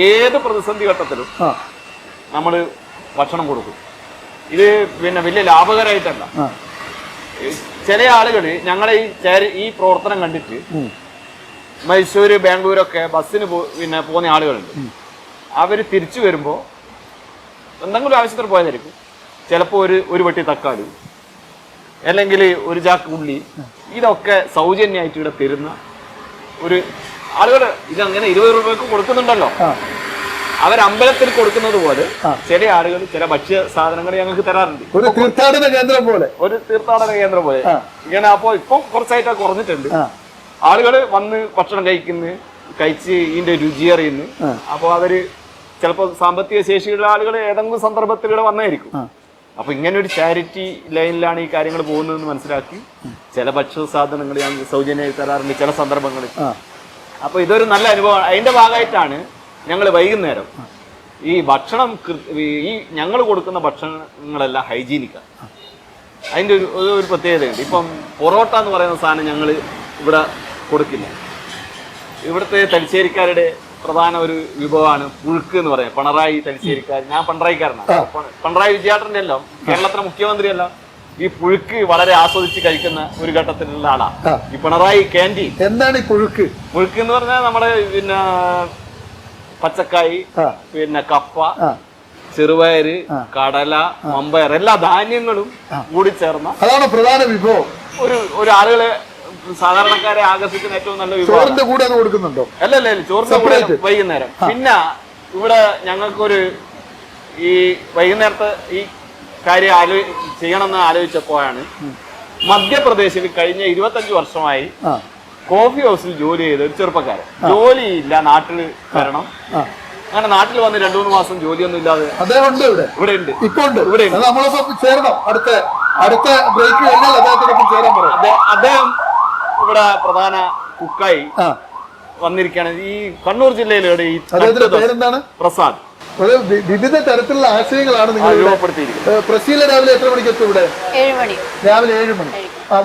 ഏത് പ്രതിസന്ധി ഘട്ടത്തിലും നമ്മൾ ഭക്ഷണം കൊടുക്കും. ഇത് പിന്നെ വലിയ ലാഭകരമായിട്ടല്ല. ചില ആളുകൾ ഞങ്ങളെ ഈ പ്രവർത്തനം കണ്ടിട്ട് മൈസൂര്, ബാംഗ്ലൂരൊക്കെ ബസ്സിന് പിന്നെ പോകുന്ന ആളുകളുണ്ട്. അവർ തിരിച്ചു വരുമ്പോൾ എന്തെങ്കിലും ആവശ്യത്തിന് പോയതായിരിക്കും. ചിലപ്പോൾ ഒരു വെട്ടി തക്കാളി, അല്ലെങ്കിൽ ഒരു ചാക്ക് ഉള്ളി, ഇതൊക്കെ സൗജന്യമായിട്ട് ഇവിടെ തരുന്ന ഒരു ആളുകൾ ഇതങ്ങനെ 20 രൂപയ്ക്ക് കൊടുക്കുന്നുണ്ടല്ലോ. അവരമ്പലത്തിൽ കൊടുക്കുന്നത് പോലെ ചില ആളുകൾ ചില ഭക്ഷ്യ സാധനങ്ങൾ ഞങ്ങൾക്ക് തരാറുണ്ട്. ഒരു തീർത്ഥാടന കേന്ദ്രം പോലെ ഇങ്ങനെ. അപ്പോൾ ഇപ്പം കുറച്ചായിട്ട് കുറഞ്ഞിട്ടുണ്ട്. ആളുകൾ വന്ന് ഭക്ഷണം കഴിച്ച് ഇതിന്റെ രുചി അറിയുന്നു. അപ്പോൾ അവര് ചിലപ്പോൾ സാമ്പത്തിക ശേഷിയുള്ള ആളുകൾ ഏതെങ്കിലും സന്ദർഭത്തിൽ ഇവിടെ വന്നായിരിക്കും. അപ്പൊ ഇങ്ങനെ ഒരു ചാരിറ്റി ലൈനിലാണ് ഈ കാര്യങ്ങൾ പോകുന്നതെന്ന് മനസ്സിലാക്കി ചില ഭക്ഷ്യ സാധനങ്ങൾ ഞങ്ങൾക്ക് സൗജന്യമായി തരാറുണ്ട് ചില സന്ദർഭങ്ങളിൽ. അപ്പൊ ഇതൊരു നല്ല അനുഭവമാണ്. അതിന്റെ ഭാഗമായിട്ടാണ് ഞങ്ങൾ വൈകുന്നേരം ഈ ഭക്ഷണം, ഈ ഞങ്ങൾ കൊടുക്കുന്ന ഭക്ഷണങ്ങളെല്ലാം ഹൈജീനിക്കാണ്. അതിൻ്റെ ഒരു പ്രത്യേകതയുണ്ട്. ഇപ്പം പൊറോട്ട എന്ന് പറയുന്ന സാധനം ഞങ്ങൾ ഇവിടെ കൊടുക്കില്ല. ഇവിടുത്തെ തലശ്ശേരിക്കാരുടെ പ്രധാന ഒരു വിഭവമാണ് പുഴുക്ക് എന്ന് പറയാം. പിണറായി തലശ്ശേരിക്കാർ, ഞാൻ പിണറായിക്കാരനാണ്. പിണറായി വിജയേട്ടൻ്റെ എല്ലാം കേരളത്തിലെ മുഖ്യമന്ത്രിയെല്ലാം ഈ പുഴുക്ക് വളരെ ആസ്വദിച്ച് കഴിക്കുന്ന ഒരു ഘട്ടത്തിലുള്ള ആളാണ് ഈ പിണറായി ക്യാൻറ്റീൻ. എന്താണ് ഈ പുഴുക്ക്? പുഴുക്ക് എന്ന് പറഞ്ഞാൽ നമ്മുടെ പിന്നെ പച്ചക്കായി, പിന്നെ കപ്പ, ചെറുപയര്, കടല, മമ്പയർ, എല്ലാ ധാന്യങ്ങളും കൂടി ചേർന്ന അതാണ് പ്രധാന വിഭവം. ഒരു ആളുകളെ സാധാരണക്കാരെ ആകർഷിക്കുന്ന ഏറ്റവും നല്ല വിഭവം. ചോറിന്റെ കൂടെ കൊടുക്കുന്നുണ്ടോ? അല്ലല്ല, ചോറിന്റെ കൂടെ വൈകുന്നേരം. പിന്നെ ഇവിടെ ഞങ്ങൾക്കൊരു ഈ വൈകുന്നേരത്തെ ഈ കാര്യം ചെയ്യണമെന്ന് ആലോചിച്ചപ്പോഴാണ് മധ്യപ്രദേശിൽ കഴിഞ്ഞ 25 വർഷമായി കോഫി ഹൗസിൽ ജോലി ചെയ്ത ഒരു ചെറുപ്പക്കാരൻ. ജോലിയില്ല, നാട്ടിൽ വരണം. അങ്ങനെ നാട്ടിൽ വന്ന് 2-3 മാസം ജോലിയൊന്നും ഇല്ലാതെ ഇവിടെ ഉണ്ട്. ബ്രേക്ക് കഴിഞ്ഞാൽ അദ്ദേഹം ഇവിടെ പ്രധാന കുക്കായി വന്നിരിക്കുകയാണ്. ഈ കണ്ണൂർ ജില്ലയിലെ ഈ പ്രസാദ്. വിവിധ തരത്തിലുള്ള ആശയങ്ങളാണ് നിങ്ങൾ രൂപപ്പെടുത്തിയിരിക്കുന്നത്. പ്രസീല രാവിലെ എത്ര മണിക്ക് എത്തും ഇവിടെ? 7 മണി. രാവിലെ 7 മണി.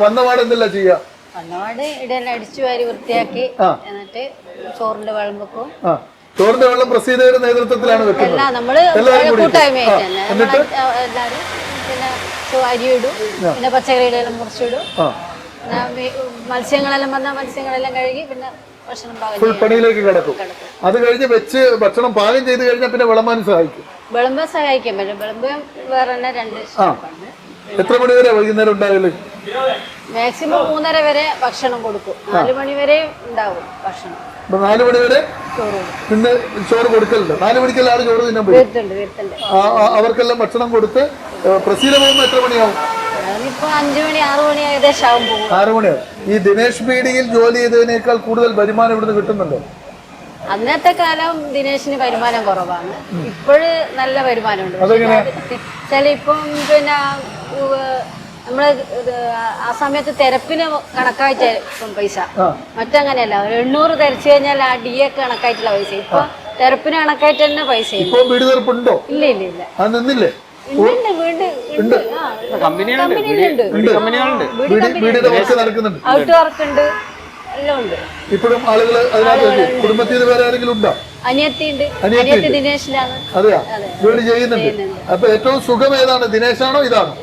വന്നപാട് എന്തെല്ലാം ചെയ്യാ? വന്നപാട് ഇടയിൽ അടിച്ചു വാരി വൃത്തിയാക്കി എന്നിട്ട് ചോറിന്റെ വെള്ളം വെക്കും. ചോറിന്റെ വെള്ളം പ്രസീതയുടെ നേതൃത്വത്തിലാണ് വെക്കുന്നത്. നമ്മള് കൂട്ടായ്മയായിട്ട് തന്നെ എല്ലാരും പിന്നെ അരി ഇടും, പിന്നെ പച്ചക്കറികളെല്ലാം മുറിച്ചിടും, മത്സ്യങ്ങളെല്ലാം വന്നാൽ മത്സ്യങ്ങളെല്ലാം കഴുകി പിന്നെ ഭക്ഷണം ഫുൾ പണിയിലേക്ക് കിടക്കും. അത് കഴിഞ്ഞ് വെച്ച് ഭക്ഷണം പാകം ചെയ്ത് കഴിഞ്ഞാൽ പിന്നെ വിളമ്പാനും സഹായിക്കും. വിളമ്പാൻ സഹായിക്കാൻ പറ്റും. വിളമ്പം വേറെ തന്നെ 2 സ്റ്റെപ്പാണ്. എത്ര മണി വരെ വൈകുന്നേരം ഉണ്ടാവില്ലേ? മാക്സിമം 3:30 വരെ ഭക്ഷണം കൊടുക്കും. 4 മണി വരെ ഉണ്ടാവും ഭക്ഷണം. 4 മണി വരെ പിന്നെ ചോറ് കൊടുക്കലുണ്ട്. 4 മണിക്കെല്ലാം ചോറ് തിന്നാൻ പറ്റും. അവർക്കെല്ലാം ഭക്ഷണം കൊടുത്ത് പ്രസീല പോകുമ്പോൾ എത്ര മണിയാവും? ഇപ്പൊ 5 മണി 6 മണി ഏകദേശം ആവും പോകും. 6 മണിയാവും. ഈ ദിനേശ് ബീഡിയിൽ ജോലി ചെയ്തതിനേക്കാൾ കൂടുതൽ വരുമാനം ഇവിടുന്ന് കിട്ടുന്നുണ്ടോ? അന്നത്തെ കാലം ദിനേശിന് വരുമാനം കുറവാണ്. ഇപ്പോഴ് നല്ല വരുമാനമുണ്ട്. ഇപ്പം പിന്നെ നമ്മള് ആ സമയത്ത് തിരപ്പിന് കണക്കായിട്ട് പൈസ, മറ്റങ്ങനെയല്ല. 800 തിരച്ചു കഴിഞ്ഞാൽ ആ DA കണക്കായിട്ടുള്ള പൈസ. ഇപ്പൊ തെരപ്പിന് കണക്കായിട്ട് തന്നെ പൈസ ഇല്ല. ഇപ്പൊ വീട് തെരപ്പുണ്ടോ? ഇല്ല ഇല്ല ഇല്ല. അത് നിന്നില്ലേ? ഉണ്ട് വീട് ഉണ്ട്. കമ്പനികളുണ്ട്, കമ്പനികളുണ്ട്. വീടിന്റെ വർക്ക് നടക്കുന്നുണ്ട്. ഔട്ട് വർക്ക് ഉണ്ട്, എല്ലാം ഉണ്ട്. ഇപ്പോഴും ആളുകൾ അതിനകത്ത് കുടുംബത്തിൽ നിന്ന് വേറെ ആരെങ്കിലും ഉണ്ടോ? അനിയത്തി ഉണ്ട്. അനിയത്തി ദിനേശിലാണ്. അതെയാ, വീട് ചെയ്യുന്നുണ്ട്. അപ്പൊ ഏറ്റവും സുഖം ഏതാണ്, ദിനേശാണോ ഇതാണോ?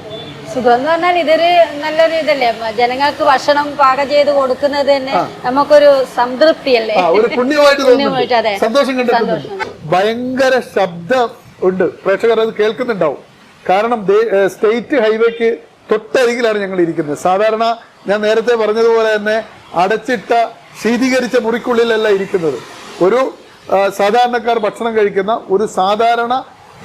സുഖം എന്ന് പറഞ്ഞാൽ ഇതൊരു നല്ലൊരു ഇതല്ലേ, ജനങ്ങൾക്ക് ഭക്ഷണം പാകം ചെയ്ത് കൊടുക്കുന്നത് തന്നെ നമുക്കൊരു സംതൃപ്തിയല്ലേ, ഒരു പുണ്യമായിട്ട് പുണ്യമായിട്ട്. അതെ, സന്തോഷം കണ്ടെത്തുന്നുണ്ട്. ഭയങ്കര ശബ്ദം ഉണ്ട്, പ്രേക്ഷകർ അത് കേൾക്കുന്നുണ്ടാവും. കാരണം സ്റ്റേറ്റ് ഹൈവേക്ക് തൊട്ടരികിലാണ് ഞങ്ങൾ ഇരിക്കുന്നത്. സാധാരണ ഞാൻ നേരത്തെ പറഞ്ഞതുപോലെ തന്നെ അടച്ചിട്ട ശീതീകരിച്ച മുറിക്കുള്ളിലല്ല ഇരിക്കുന്നത്. ഒരു സാധാരണക്കാർ ഭക്ഷണം കഴിക്കുന്ന ഒരു സാധാരണ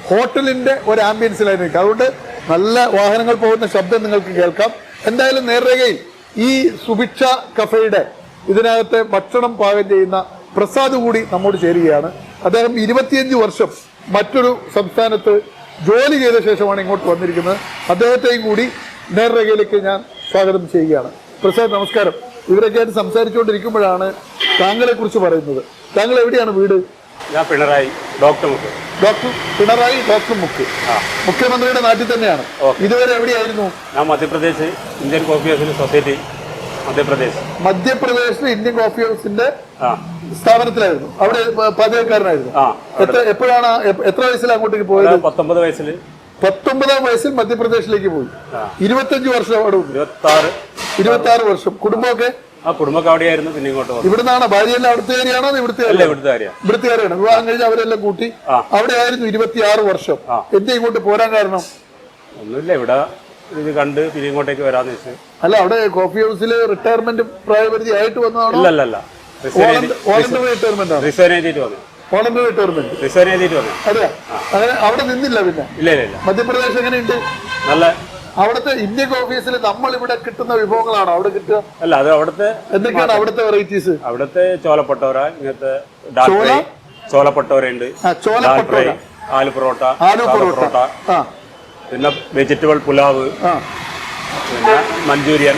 ഹോട്ടലിന്റെ ഒരു ആംബിയൻസിലായിരിക്കും. അതുകൊണ്ട് നല്ല വാഹനങ്ങൾ പോകുന്ന ശബ്ദം നിങ്ങൾക്ക് കേൾക്കാം. എന്തായാലും നേർരേഖയിൽ ഈ സുഭിക്ഷ കഫേയുടെ ഇതിനകത്തെ ഭക്ഷണം പാകം ചെയ്യുന്ന പ്രസാദ് കൂടി നമ്മോട് ചേരുകയാണ്. അദ്ദേഹം 25 വർഷം മറ്റൊരു സംസ്ഥാനത്ത് ജോലി ചെയ്ത ശേഷമാണ് ഇങ്ങോട്ട് വന്നിരിക്കുന്നത്. അദ്ദേഹത്തെയും കൂടി നേർരേഖയിലേക്ക് ഞാൻ സ്വാഗതം ചെയ്യുകയാണ്. പ്രസാദ്, നമസ്കാരം. ഇവരൊക്കെയായിട്ട് സംസാരിച്ചുകൊണ്ടിരിക്കുമ്പോഴാണ് താങ്കളെ കുറിച്ച് പറയുന്നത്. താങ്കൾ എവിടെയാണ് വീട്? ഞാൻ പിണറായി, ഡോക്ടർ മുക്ക്. ഡോക്ടർ പിണറായി, ഡോക്ടർ മുക്ക്. മുഖ്യമന്ത്രിയുടെ നാട്ടിൽ തന്നെയാണ്. ഇതുവരെ എവിടെയായിരുന്നു? ഞാൻ മധ്യപ്രദേശ് ഇന്ത്യൻ കോഫി ഹൗസിന്റെ സൊസൈറ്റി, മധ്യപ്രദേശിലെ ഇന്ത്യൻ കോഫി ഹൗസിന്റെ സ്ഥാപനത്തിലായിരുന്നു. അവിടെ പാചകക്കാരനായിരുന്നു. എപ്പോഴാണ്, എത്ര വയസ്സിൽ അങ്ങോട്ടേക്ക് പോയത്? 19 വയസ്സിൽ. 19-ാം വയസ്സിൽ മധ്യപ്രദേശിലേക്ക് പോയി. 25 വർഷം അവിടെ 26 വർഷം. കുടുംബമൊക്കെ? കുടുംബമൊക്കെ അവിടെയായിരുന്നു. പിന്നെ ഇങ്ങോട്ട് ഇവിടുന്നാണ്? ഭാര്യയെല്ലാം അവിടുത്തുകാരിയാണോ? ഇവിടുത്തുകാരിയാണ്. വിവാഹം കഴിഞ്ഞ് അവരെല്ലാം കൂട്ടി അവിടെ ആയിരുന്നു 26 വർഷം. എന്താ ഇങ്ങോട്ട് പോരാൻ കാരണം? ഒന്നുമില്ല, ഇവിടെ ഇത് കണ്ട് പിന്നെ ഇങ്ങോട്ടേക്ക് വരാന്ന് വെച്ചു. അല്ല, അവിടെ കോഫി ഹൗസിൽ റിട്ടയർമെന്റ് പ്രായപരിധി ആയിട്ട് വന്നതാണോ? അല്ല, വോളണ്ടറി റിട്ടയർമെന്റ് ആണ്. റിസൈൻ ചെയ്തിട്ട് വന്നു. വോളണ്ടറി റിട്ടയർമെന്റ് റിസൈൻ ചെയ്തിട്ട് വന്നു. അതെ, അങ്ങനെ അവിടെ നിന്നില്ല. പിന്നെ ഇല്ല. മധ്യപ്രദേശ് എങ്ങനെയുണ്ട്? നല്ല. അവിടുത്തെ ഇന്ത്യൻ ഓഫീസിൽ നമ്മൾ ഇവിടെ കിട്ടുന്ന വിഭവങ്ങളാണോ അവിടെ കിട്ടുക? അല്ല, അത് അവിടുത്തെ എന്തൊക്കെയാണ് അവിടുത്തെ വെറൈറ്റീസ്? അവിടുത്തെ ചോലപ്പട്ടോര, ഇങ്ങനത്തെ ചോലപ്പട്ടോരുണ്ട്, ആലു പൊറോട്ട, പിന്നെ വെജിറ്റബിൾ പുലാവ്, പിന്നെ മഞ്ചൂരിയൻ,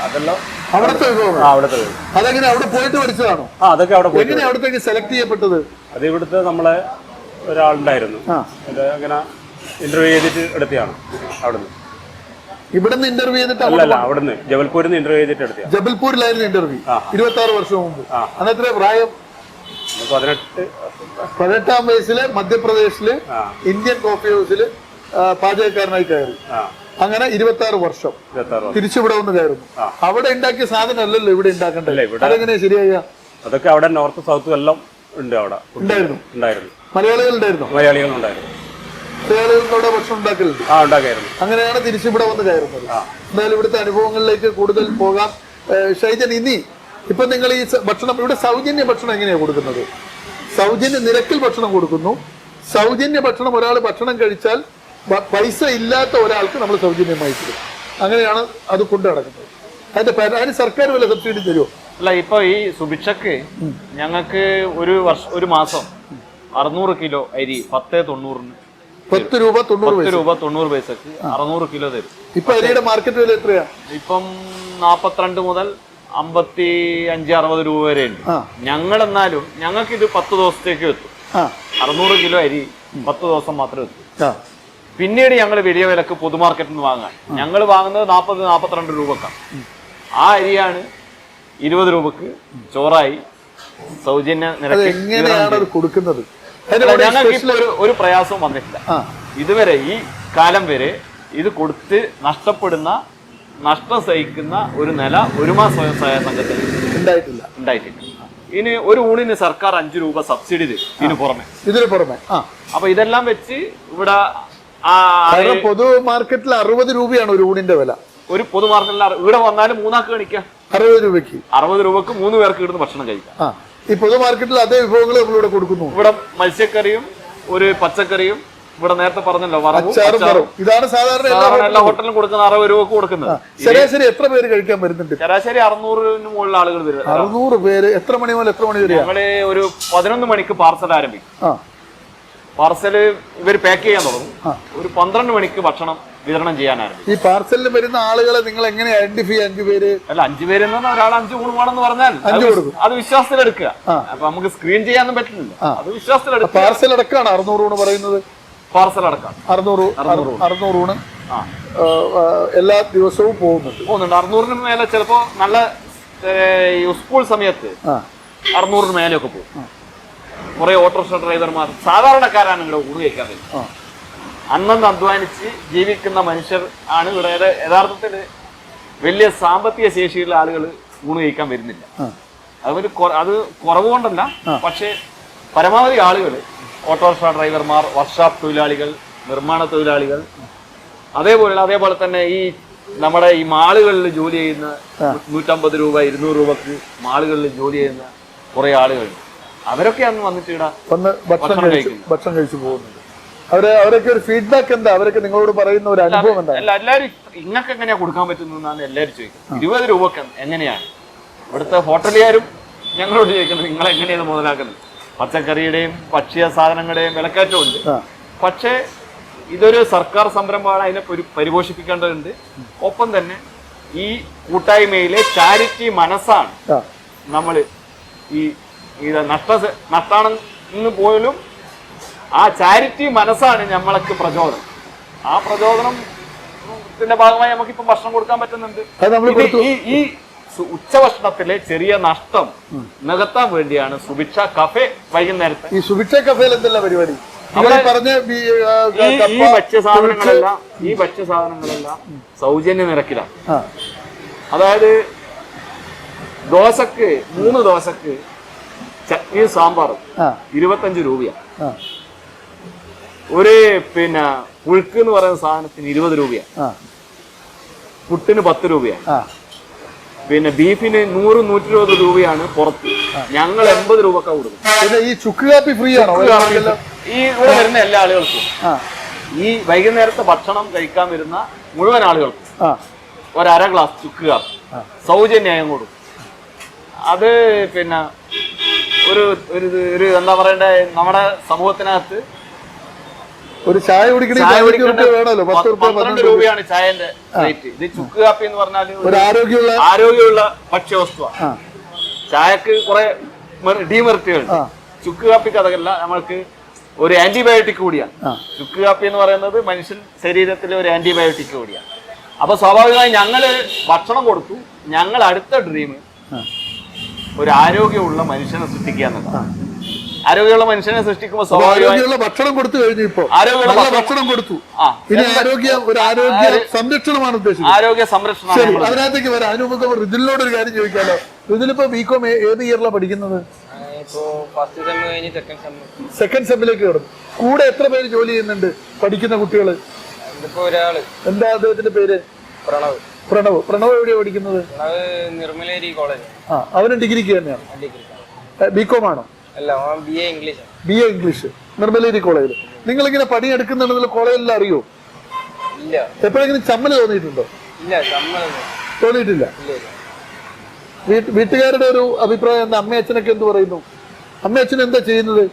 അതെല്ലാം അവിടുത്തെ വിഭവം. അവിടുത്തെ അതെങ്ങനെ അവിടെ പോയിട്ട് പഠിച്ചതാണോ? അതൊക്കെ അവിടെ പോയി. എങ്ങനെ അവിടത്തേക്ക് സെലക്ട് ചെയ്യപ്പെട്ടത്? അത് ഇവിടുത്തെ നമ്മളെ ഒരാളുണ്ടായിരുന്നു, അങ്ങനെ ഇന്റർവ്യൂ ചെയ്തിട്ട് എടുത്തതാണ്. അവിടുന്ന് ഇവിടുന്ന് ഇന്റർവ്യൂ ചെയ്തിട്ട്? അല്ലല്ല, അവിടുന്ന് ജബൽപൂരിൽ നിന്ന് ഇന്റർവ്യൂ ചെയ്തിട്ട് എടുത്ത. ജബൽപൂരിലായിരുന്നു ഇന്റർവ്യൂ. 26 വർഷം മുമ്പ്. അന്നെത്ര പ്രായം? 18-ാം വയസ്സില് മധ്യപ്രദേശില് ഇന്ത്യൻ കോഫി ഹൗസില് പാചകക്കാരനായി കയറി. അങ്ങനെ 26 വർഷം തിരിച്ചിവിടെ വന്ന് കയറുന്നു. അവിടെ ഉണ്ടാക്കിയ സാധനം അല്ലല്ലോ ഇവിടെ ഉണ്ടാക്കണ്ടല്ലേ? അതെങ്ങനെയാ ശരിയായ? അതൊക്കെ അവിടെ നോർത്ത് സൗത്തും എല്ലാം ഉണ്ട്. അവിടെ ഉണ്ടായിരുന്നു. മലയാളികൾ ഉണ്ടായിരുന്നു. മലയാളികളുണ്ടായിരുന്നു. മലയാളികളുടെ ഭക്ഷണം ഉണ്ടാക്കലുണ്ട്. ഉണ്ടാക്കായിരുന്നു. അങ്ങനെയാണ് തിരിച്ചിവിടെ വന്ന് കയറുന്നത്. എന്തായാലും ഇവിടുത്തെ അനുഭവങ്ങളിലേക്ക് കൂടുതൽ പോകാം. ഷൈജൻ, ഇനി ഇപ്പൊ നിങ്ങൾ ഈ ഭക്ഷണം ഇവിടെ സൗജന്യ ഭക്ഷണം എങ്ങനെയാ കൊടുക്കുന്നത്? സൗജന്യ നിരക്കിൽ ഭക്ഷണം കൊടുക്കുന്നു. സൗജന്യ ഭക്ഷണം, ഒരാൾ ഭക്ഷണം കഴിച്ചാൽ പൈസ ഇല്ലാത്ത ഒരാൾക്ക് നമ്മൾ സൗജന്യമായി തരും. അങ്ങനെയാണ് അത് കൊണ്ടു നടക്കുന്നത്. അതിന് സർക്കാർ വല്ല സബ്സിഡി തരുമോ? അല്ല, ഇപ്പൊ ഈ സുഭിക്ഷക്ക് ഞങ്ങൾക്ക് ഒരു മാസം 600 കിലോ അരി 10.90 10 രൂപ 90 പൈസക്ക് 600 കിലോ തരും. ഇപ്പൊ അരിയുടെ മാർക്കറ്റ് വില എത്രയാ? ഇപ്പം 42 മുതൽ 55-60 രൂപ വരെ ഉണ്ട്. ഞങ്ങൾ എന്നാലും ഞങ്ങൾക്ക് ഇത് 10 ദിവസത്തേക്ക് എത്തും. 600 കിലോ അരി 10 ദിവസം മാത്രമേ എത്തൂ. പിന്നീട് ഞങ്ങൾ വലിയ വിലക്ക് പൊതുമാർക്കറ്റിൽ നിന്ന് വാങ്ങാൻ ഞങ്ങൾ വാങ്ങുന്നത് 40-42 രൂപക്കാണ്. ആ അരിയാണ് 20 രൂപക്ക് ചോറായി സൗജന്യ നിരക്ക്. എങ്ങനെയാണ് കൊടുക്കുന്നത്? ഞങ്ങൾക്ക് ഇപ്പോൾ ഒരു പ്രയാസവും വന്നിട്ടില്ല ഇതുവരെ. ഈ കാലം വരെ ഇത് കൊടുത്ത് നഷ്ടം സഹിക്കുന്ന ഒരു നില ഒരുമാ സ്വയം സഹായ സംഘത്തിൽ ഉണ്ടായിട്ടില്ല. ഇനി ഒരു ഊണിന് സർക്കാർ 5 രൂപ സബ്സിഡി തരും ഇതിന് പുറമെ. അപ്പൊ ഇതെല്ലാം വെച്ച് ഇവിടെ പൊതു മാർക്കറ്റിൽ 60 രൂപയാണ് ഒരു ഊണിന്റെ വില. ഒരു പൊതു മാർക്കറ്റിൽ ഇവിടെ വന്നാലും 3 ആൾക്ക് കഴിക്കാം. 60 രൂപയ്ക്ക് 3 പേർക്ക് ഇവിടുന്ന് ഭക്ഷണം കഴിക്കാം. ഈ പൊതു മാർക്കറ്റിൽ അതേ വിഭവങ്ങൾ നമ്മളിവിടെ കൊടുക്കുന്നു. ഇവിടെ മത്സ്യക്കറിയും ഒരു പച്ചക്കറിയും, ഇവിടെ നേരത്തെ പറഞ്ഞല്ലോ വറവും. ഇതാണ് സാധാരണ എല്ലാ ഹോട്ടലിലും കൊടുക്കുന്ന 60 രൂപക്ക് കൊടുക്കുന്നത്. ശരാശരി എത്ര പേര് കഴിക്കാൻ വരുന്നുണ്ട്? ശരാശരി 600-ന് മുകളിൽ ആളുകൾ വരും. 600 പേര്. എത്ര മണി മുതൽ എത്ര മണി വരെ? ഞങ്ങള് ഒരു 11 മണിക്ക് പാർസൽ ആരംഭിക്കും. പാർസല് ഇവർ പാക്ക് ചെയ്യാൻ തുടങ്ങും. ഒരു 12 മണിക്ക് ഭക്ഷണം വിതരണം ചെയ്യാൻ ആരംഭിച്ചു. ഈ പാർസലിൽ വരുന്ന ആളുകളെ നിങ്ങൾ എങ്ങനെ ഐഡന്റിഫൈ? 5 പേര് അല്ല, 5 പേര് എന്ന് പറഞ്ഞാൽ ഒരാൾ 5 ഊണ് വേണമെന്ന് പറഞ്ഞാൽ അത് വിശ്വാസത്തിലെടുക്കുക. അപ്പൊ നമുക്ക് സ്ക്രീൻ ചെയ്യാനൊന്നും പറ്റില്ല, അത് വിശ്വാസത്തിലെടുക്കുക. പാർസൽ അടക്കമാണ് 600 ഊണ് പറയുന്നത്. പാർസൽ അടക്കം 600 ഊണ് എല്ലാ ദിവസവും പോകുന്നുണ്ട്. 600-ന് മേലെ. ചിലപ്പോ നല്ല സ്കൂൾ സമയത്ത് 600-ന് മേലെയൊക്കെ പോകും. കുറെ ഓട്ടോറിക്ഷ ഡ്രൈവർമാർ സാധാരണക്കാരാണ് ഇവിടെ ഊണ് കഴിക്കാൻ വരുന്നത്. അന്നന്ന് അധ്വാനിച്ച് ജീവിക്കുന്ന മനുഷ്യർ ആണ് ഇവിടെ യഥാർത്ഥത്തിൽ വലിയ സാമ്പത്തിക ശേഷിയുള്ള ആളുകൾ ഊണ് കഴിക്കാൻ വരുന്നില്ല. അത് കുറവ് കൊണ്ടല്ല, പക്ഷെ പരമാവധി ആളുകൾ ഓട്ടോറിക്ഷ ഡ്രൈവർമാർ, വർക്ക്ഷോപ്പ് തൊഴിലാളികൾ, നിർമ്മാണ തൊഴിലാളികൾ, അതേപോലെ തന്നെ ഈ നമ്മുടെ ഈ മാളുകളിൽ ജോലി ചെയ്യുന്ന 150 രൂപ 200 രൂപക്ക് മാളുകളിൽ ജോലി ചെയ്യുന്ന കുറെ ആളുകളുണ്ട്. അവരൊക്കെയാണ് വന്നിട്ട് ഇവിടെ ഭക്ഷണം കഴിച്ചു പോകുന്നത്. അവരൊക്കെ ഒരു ഫീഡ്ബാക്ക് എന്താ? അവരൊക്കെ നിങ്ങളോട് പറയുന്ന ഒരു അനുഭവം എന്താ? എല്ലാവരും ഇങ്ങക്ക് എങ്ങനെയാ കൊടുക്കാൻ പറ്റുന്നതാണ് എല്ലാവരും ചോദിക്കുന്നത്. 20 രൂപക്ക് എങ്ങനെയാണ്? ഇവിടുത്തെ ഹോട്ടലുകാരും ഞങ്ങളോട് ചോദിക്കുന്നത് നിങ്ങൾ എങ്ങനെയാണ് മുതലാക്കുന്നത്? പച്ചക്കറിയുടെയും ഭക്ഷ്യ സാധനങ്ങളുടെയും വിലക്കയറ്റം ഉണ്ട്. പക്ഷേ ഇതൊരു സർക്കാർ സംരംഭമാണ്, അതിനെ പരിപോഷിപ്പിക്കേണ്ടതുണ്ട്. ഒപ്പം തന്നെ ഈ കൂട്ടായ്മയിലെ ചാരിറ്റി മനസ്സാണ് നമ്മൾ ഈ നഷ്ടാണെന്ന് പോലും ആ ചാരിറ്റി മനസ്സാണ് നമ്മൾക്ക് പ്രചോദനം. ആ പ്രചോദനത്തിന്റെ ഭാഗമായി നമുക്കിപ്പം ഭക്ഷണം കൊടുക്കാൻ പറ്റുന്നുണ്ട്. ഈ ഉച്ചഭക്ഷണത്തിലെ ചെറിയ നഷ്ടം നികത്താൻ വേണ്ടിയാണ് സുഭിക്ഷ കഫേ വൈകുന്നേരത്തെ. ഈ സുഭിക്ഷ കഫേയിൽ എന്തെല്ലാം പരിപാടി? ഈ ഭക്ഷ്യസാധനങ്ങളെല്ലാം സൗജന്യ നിരക്കിലാണ്. അതായത് ദോശക്ക് 3 ദോശക്ക് ചട്നിയും സാമ്പാറും 25 രൂപയാണ്. ഒരു പുഴുക്ക് എന്ന് പറയുന്ന സാധനത്തിന് 20 രൂപയാണ്. പുട്ടിന് 10 രൂപയാണ്. ബീഫിന് 100-120 രൂപയാണ് പുറത്ത്. ഞങ്ങൾ 80 രൂപക്കാ കൊടുക്കും. പിന്നെ ഈ ചുക്ക് കാപ്പി ഫ്രീ ആണോ? ഈ ഇവിടെ വരുന്ന എല്ലാ ആളുകൾക്കും ഈ വൈകുന്നേരത്തെ ഭക്ഷണം കഴിക്കാൻ വരുന്ന മുഴുവൻ ആളുകൾക്കും 1/2 ഗ്ലാസ് ചുക്ക് കാപ്പി സൗജന്യം കൊടുക്കും. അത് ഒരു എന്താ പറയണ്ടേ, നമ്മുടെ സമൂഹത്തിനകത്ത് ഒരു ചായ കുടിക്കണമെങ്കിൽ 12 രൂപയാണ് ചായന്റെ റേറ്റ്. ഇത് ചുക്ക് കാപ്പി എന്ന് പറഞ്ഞാൽ ഒരു ആരോഗ്യമുള്ള ഭക്ഷ്യവസ്തുവാണ്. ചായക്ക് കുറെ ഡീമെറിറ്റുകൾ, ചുക്ക് കാപ്പിക്ക് അതല്ല. നമ്മൾക്ക് ഒരു ആന്റിബയോട്ടിക് കൂടിയാണ് ചുക്ക് കാപ്പി എന്ന് പറയുന്നത്. മനുഷ്യൻ ശരീരത്തിലെ ഒരു ആന്റിബയോട്ടിക് കൂടിയാണ്. അപ്പൊ സ്വാഭാവികമായി ഞങ്ങള് ഭക്ഷണം കൊടുത്തു. ഞങ്ങൾ അടുത്ത ഡ്രീം ഒരു ആരോഗ്യമുള്ള മനുഷ്യനെ സൃഷ്ടിക്കുക എന്നതാണ്. ആരോഗ്യമുള്ള മനുഷ്യനെ സൃഷ്ടിക്കുമ്പോൾ സ്വാഭാവികമായി ഭക്ഷണം കൊടുത്തു കഴിഞ്ഞു. ഇപ്പൊ ഭക്ഷണം കൊടുത്തു, ആരോഗ്യ സംരക്ഷണമാണ് ഉദ്ദേശിച്ചത്. ആരോഗ്യ സംരക്ഷണം. അതിനകത്തേക്ക് വരാം. അതിനുമുമ്പ് റിതിലിനോട് ഒരു കാര്യം ചോദിക്കാലോ. റിതിലിപ്പോ ബികോം ഏത് ഇയറിലാണ് പഠിക്കുന്നത്? സെക്കൻഡ് സെമ്മിലേക്ക് കയറും. കൂടെ എത്ര പേര് ജോലി ചെയ്യുന്നുണ്ട് പഠിക്കുന്ന കുട്ടികള്? എന്താ അദ്ദേഹത്തിന്റെ പേര്? പ്രണവ് എവിടെയാ പഠിക്കുന്നത്? നിർമ്മലേരി കോളേജ്. അവന് ഡിഗ്രിക്ക് തന്നെയാണ്. ബികോം ആണോ? BA ഇംഗ്ലീഷ് നിർമ്മലേരി കോളേജിൽ. നിങ്ങളിങ്ങനെ പണിയെടുക്കുന്നുണ്ടെങ്കിൽ കോളേജിൽ അറിയോ? ഇല്ല. എപ്പോഴെങ്കിലും ചമ്മല് തോന്നിയിട്ടുണ്ടോ? തോന്നിയിട്ടില്ല. വീട്ടുകാരുടെ ഒരു അഭിപ്രായം എന്താ? അമ്മ അച്ഛനൊക്കെ എന്ത് പറയുന്നു? അമ്മ അച്ഛൻ എന്താ ചെയ്യുന്നത്?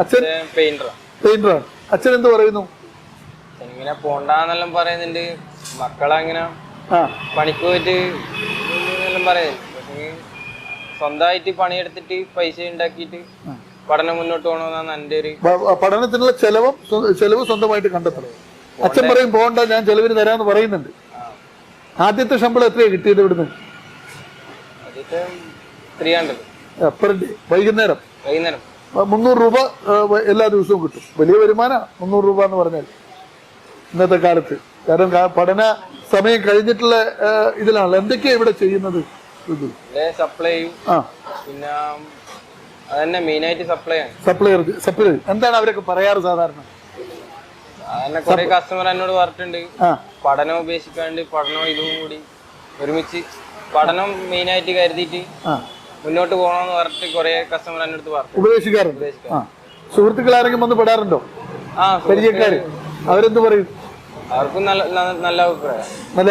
അച്ഛൻ പെയിന്ററാണ്. അച്ഛൻ എന്ത് പറയുന്നു? ഇങ്ങനെ പോണ്ടെന്നെല്ലാം പറയുന്നുണ്ട്. മക്കളങ്ങനെ പണിക്ക് പോയിട്ട് പറയുന്നുണ്ട്. സ്വന്തമായിട്ട് പണിയെടുത്തിട്ട് പൈസ ഉണ്ടാക്കിയിട്ട് പഠനം മുന്നോട്ട് പോകണമെന്നാണ് എൻ്റെ ഒരു. പഠനത്തിനുള്ള ചെലവ് സ്വന്തമായിട്ട് കണ്ടെത്തണം. അച്ഛൻ പറയും പോകണ്ട, ഞാൻ ചെലവിന് തരാന്ന് പറയുന്നുണ്ട്. ആദ്യത്തെ ശമ്പളം എത്രയാണ് കിട്ടിയത് ഇവിടുന്ന്? 300 പെർ ഡേ. വൈകുന്നേരം 300 രൂപ എല്ലാ ദിവസവും കിട്ടും. വലിയ വരുമാനം 300 രൂപ എന്ന് പറഞ്ഞാൽ ഇന്നത്തെ കാലത്ത്. കാരണം പഠന സമയം കഴിഞ്ഞിട്ടുള്ള ഇതിലാണല്ലോ. എന്തൊക്കെയാ ഇവിടെ ചെയ്യുന്നത്? സപ്ലൈ. പിന്നെ അതന്നെ മെയിനായിട്ട് സപ്ലൈ. എന്താണ് അവരൊക്കെ പറയാറ് സാധാരണ? അതന്നെ കുറെ കസ്റ്റമർ എന്നോട് പറഞ്ഞിട്ടുണ്ട്, പഠനം ഉപേക്ഷിക്കാണ്ട് പഠനം ഇതും കൂടി ഒരുമിച്ച് പഠനം മെയിനായിട്ട് കരുതിയിട്ട് മുന്നോട്ട് പോകണമെന്ന് പറഞ്ഞിട്ട് കുറെ കസ്റ്റമർ എന്നോട് പറഞ്ഞു. ഉപദേശിക്കാറുണ്ട്. സുഹൃത്തുക്കൾ ആരെങ്കിലും വന്ന് പെടാറുണ്ടോ? പരിചയക്കാര് അവരെന്ത് പറയും? അവർക്കും നല്ല